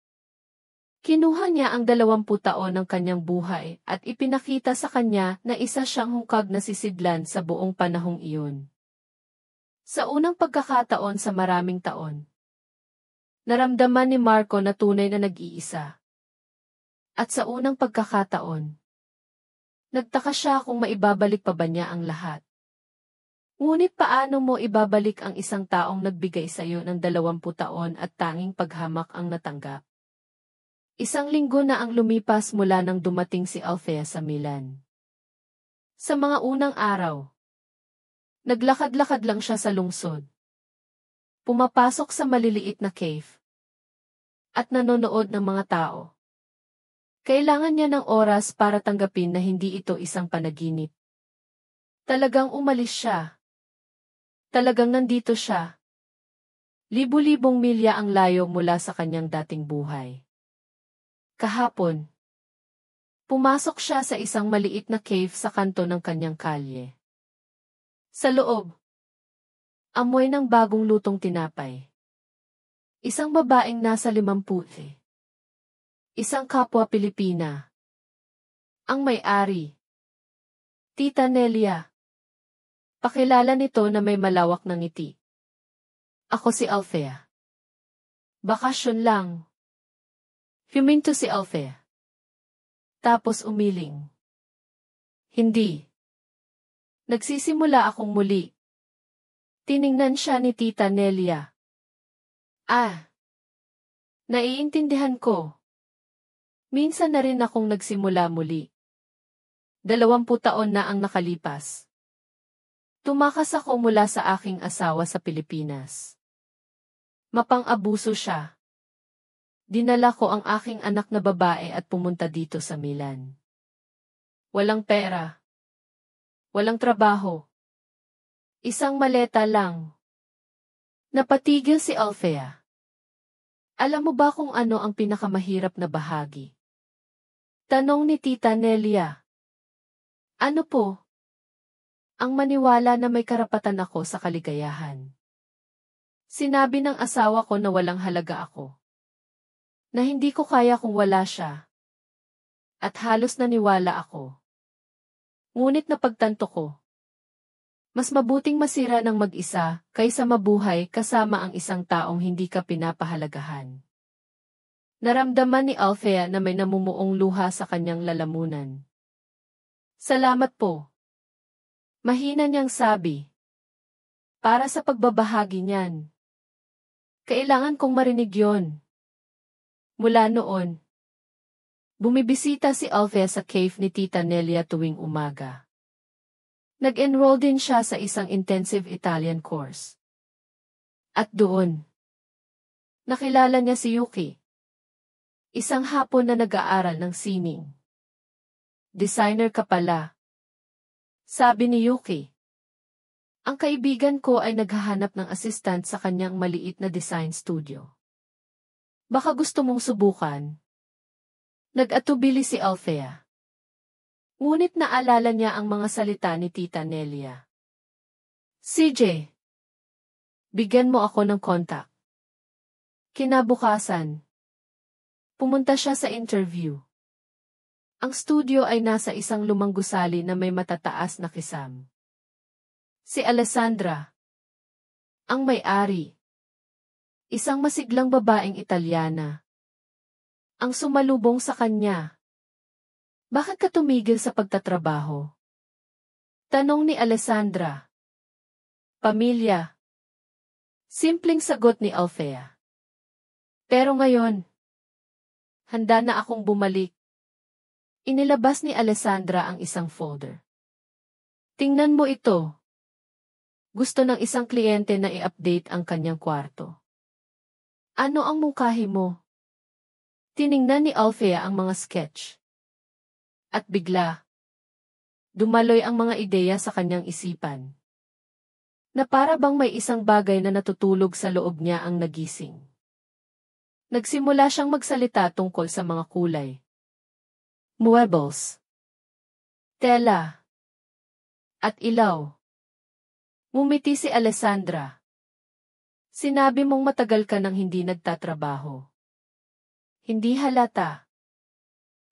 Kinuha niya ang 20 taon ng kanyang buhay at ipinakita sa kanya na isa siyang hungkag na sisidlan sa buong panahong iyon. Sa unang pagkakataon sa maraming taon, naramdaman ni Marco na tunay na nag-iisa. At sa unang pagkakataon, nagtaka siya kung maibabalik pa ba niya ang lahat. Ngunit paano mo ibabalik ang isang taong nagbigay sa iyo ng 20 taon at tanging paghamak ang natanggap? Isang linggo na ang lumipas mula nang dumating si Althea sa Milan. Sa mga unang araw, naglakad-lakad lang siya sa lungsod. Pumapasok sa maliliit na cave. At nanonood ng mga tao. Kailangan niya ng oras para tanggapin na hindi ito isang panaginip. Talagang umalis siya. Talagang nandito siya. Libu-libong milya ang layo mula sa kanyang dating buhay. Kahapon, pumasok siya sa isang maliit na cave sa kanto ng kanyang kalye. Sa loob, amoy ng bagong lutong tinapay. Isang babaeng nasa 50. Isang kapwa Pilipina. Ang may-ari. Tita Nelia. Pakilala nito na may malawak na ngiti. Ako si Althea. Bakasyon lang. Huminto si Althea. Tapos umiling. Hindi. Nagsisimula akong muli. Tiningnan siya ni Tita Nelia. Naiintindihan ko. Minsan na rin akong nagsimula muli. 20 taon na ang nakalipas. Tumakas ako mula sa aking asawa sa Pilipinas. Mapang-abuso siya. Dinala ko ang aking anak na babae at pumunta dito sa Milan. Walang pera. Walang trabaho. Isang maleta lang. Napatigil si Althea. Alam mo ba kung ano ang pinakamahirap na bahagi? Tanong ni Tita Nelia. Ano po? Ang maniwala na may karapatan ako sa kaligayahan. Sinabi ng asawa ko na walang halaga ako. Na hindi ko kaya kung wala siya. At halos naniwala ako. Ngunit napagtanto ko. Mas mabuting masira ng mag-isa kaysa mabuhay kasama ang isang taong hindi ka pinapahalagahan. Naramdaman ni Althea na may namumuong luha sa kanyang lalamunan. Salamat po. Mahina niyang sabi. Para sa pagbabahagi niyan. Kailangan kong marinig yon. Mula noon, bumibisita si Althea sa cave ni Tita Nelia tuwing umaga. Nag-enroll din siya sa isang intensive Italian course. At doon, nakilala niya si Yuki. Isang Hapon na nag-aaral ng sining. Designer ka pala. Sabi ni Yuki. Ang kaibigan ko ay naghahanap ng assistant sa kanyang maliit na design studio. Baka gusto mong subukan. Nag-atubili si Althea. Ngunit naalala niya ang mga salita ni Tita Nelia. CJ, bigyan mo ako ng kontak. Kinabukasan, pumunta siya sa interview. Ang studio ay nasa isang lumang gusali na may matataas na kisam. Si Alessandra, ang may-ari. Isang masiglang babaeng Italyana. Ang sumalubong sa kanya. Bakit ka tumigil sa pagtatrabaho? Tanong ni Alessandra. Pamilya. Simpleng sagot ni Althea. Pero ngayon, handa na akong bumalik. Inilabas ni Alessandra ang isang folder. Tingnan mo ito. Gusto ng isang kliyente na i-update ang kanyang kwarto. Ano ang mungkahi mo? Tiningnan ni Althea ang mga sketch. At bigla, dumaloy ang mga ideya sa kanyang isipan. Na para bang may isang bagay na natutulog sa loob niya ang nagising. Nagsimula siyang magsalita tungkol sa mga kulay. Muebles, tela, at ilaw. Ngumiti si Alessandra. Sinabi mong matagal ka nang hindi nagtatrabaho. Hindi halata.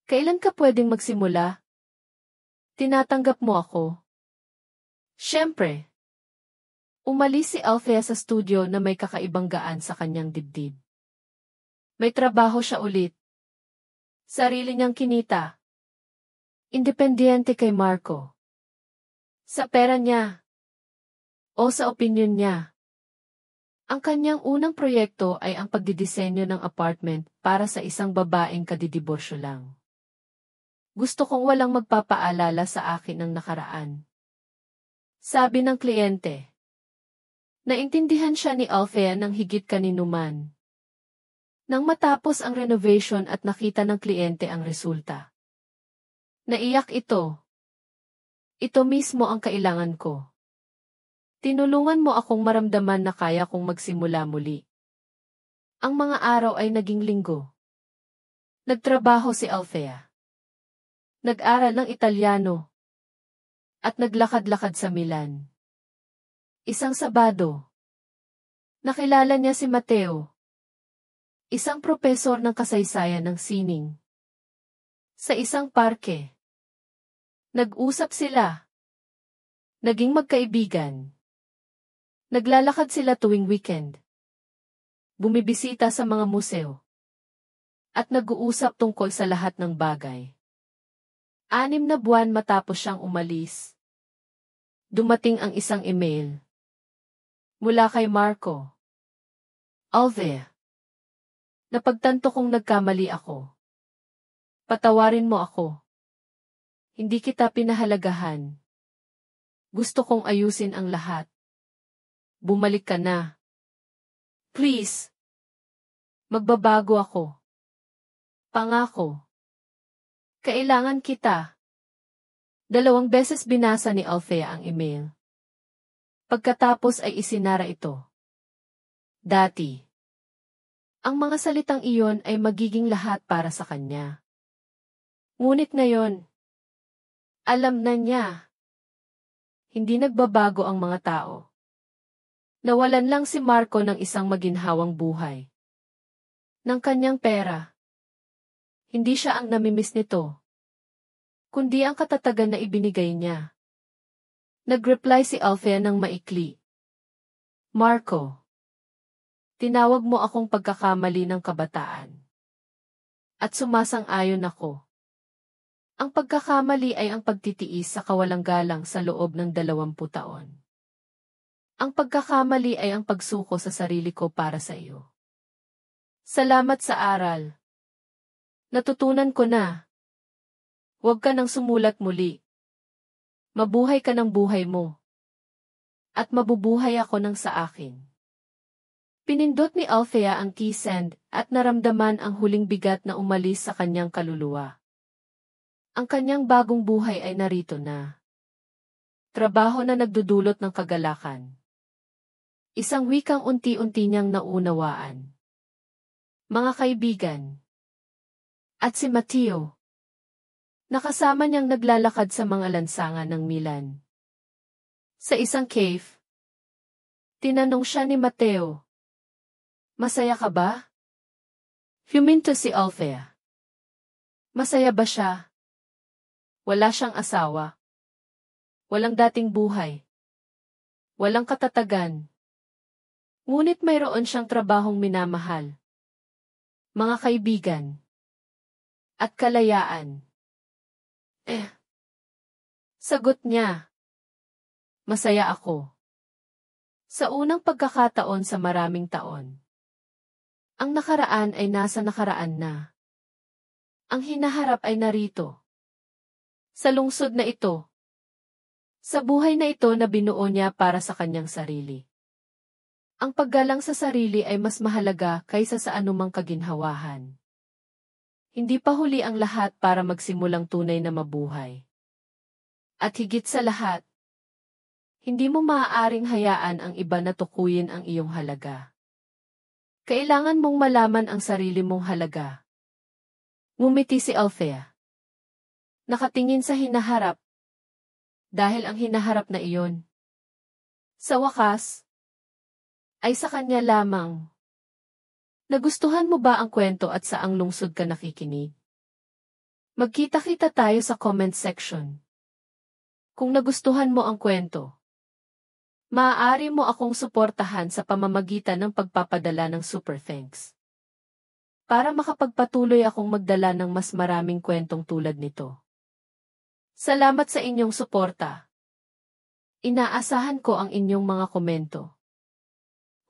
Kailan ka pwedeng magsimula? Tinatanggap mo ako? Siyempre. Umalis si Althea sa studio na may kakaibang gaan sa kanyang dibdib. May trabaho siya ulit. Sarili niyang kinita. Independyente kay Marco. Sa pera niya. O sa opinyon niya. Ang kanyang unang proyekto ay ang pagdidisenyo ng apartment para sa isang babaeng kadidiborsyo lang. Gusto kong walang magpapaalala sa akin ng nakaraan. Sabi ng kliyente. Naintindihan siya ni Althea ng higit kaninuman. Nang matapos ang renovation at nakita ng kliyente ang resulta. Naiyak ito. Ito mismo ang kailangan ko. Tinulungan mo akong maramdaman na kaya kong magsimula muli. Ang mga araw ay naging linggo. Nagtrabaho si Althea. Nag-aral ng Italyano. At naglakad-lakad sa Milan. Isang Sabado. Nakilala niya si Mateo. Isang propesor ng kasaysayan ng sining. Sa isang parke. Nag-usap sila. Naging magkaibigan. Naglalakad sila tuwing weekend. Bumibisita sa mga museo. At nag-uusap tungkol sa lahat ng bagay. 6 na buwan matapos siyang umalis. Dumating ang isang email. Mula kay Marco. Althea. Napagtanto kong nagkamali ako. Patawarin mo ako. Hindi kita pinahalagahan. Gusto kong ayusin ang lahat. Bumalik ka na. Please. Magbabago ako. Pangako. Kailangan kita. 2 beses binasa ni Althea ang email. Pagkatapos ay isinara ito. Dati. Ang mga salitang iyon ay magiging lahat para sa kanya. Ngunit ngayon, alam na niya. Hindi nagbabago ang mga tao. Nawalan lang si Marco ng isang maginhawang buhay. Ng kanyang pera. Hindi siya ang namimiss nito. Kundi ang katatagan na ibinigay niya. Nag-reply si Althea ng maikli. Marco. Tinawag mo akong pagkakamali ng kabataan. At sumasang-ayon ako. Ang pagkakamali ay ang pagtitiis sa kawalang galang sa loob ng 20 taon. Ang pagkakamali ay ang pagsuko sa sarili ko para sa iyo. Salamat sa aral. Natutunan ko na. Huwag ka nang sumulat muli. Mabuhay ka ng buhay mo. At mabubuhay ako ng sa akin. Pinindot ni Althea ang key send at naramdaman ang huling bigat na umalis sa kanyang kaluluwa. Ang kanyang bagong buhay ay narito na. Trabaho na nagdudulot ng kagalakan. Isang wikang unti-unti niyang naunawaan. Mga kaibigan, At si Mateo. Nakasama niyang naglalakad sa mga lansangan ng Milan. Sa isang cave, tinanong siya ni Mateo, "Masaya ka ba?" Huminto si Althea. Masaya ba siya? Wala siyang asawa. Walang dating buhay. Walang katatagan. Ngunit mayroon siyang trabahong minamahal. Mga kaibigan. At kalayaan. Sagot niya. Masaya ako. Sa unang pagkakataon sa maraming taon. Ang nakaraan ay nasa nakaraan na. Ang hinaharap ay narito. Sa lungsod na ito. Sa buhay na ito na binuo niya para sa kanyang sarili. Ang paggalang sa sarili ay mas mahalaga kaysa sa anumang kaginhawahan. Hindi pa huli ang lahat para magsimulang tunay na mabuhay. At higit sa lahat, hindi mo maaaring hayaan ang iba na tukuyin ang iyong halaga. Kailangan mong malaman ang sarili mong halaga. Ngumiti si Althea. Nakatingin sa hinaharap. Dahil ang hinaharap na iyon, sa wakas, ay sa kanya lamang. Nagustuhan mo ba ang kwento at saang lungsod ka nakikinig? Magkita-kita tayo sa comment section. Kung nagustuhan mo ang kwento, maaari mo akong suportahan sa pamamagitan ng pagpapadala ng super thanks. Para makapagpatuloy akong magdala ng mas maraming kwentong tulad nito. Salamat sa inyong suporta. Inaasahan ko ang inyong mga komento.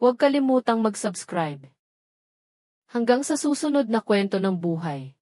Huwag kalimutang mag-subscribe. Hanggang sa susunod na kwento ng buhay.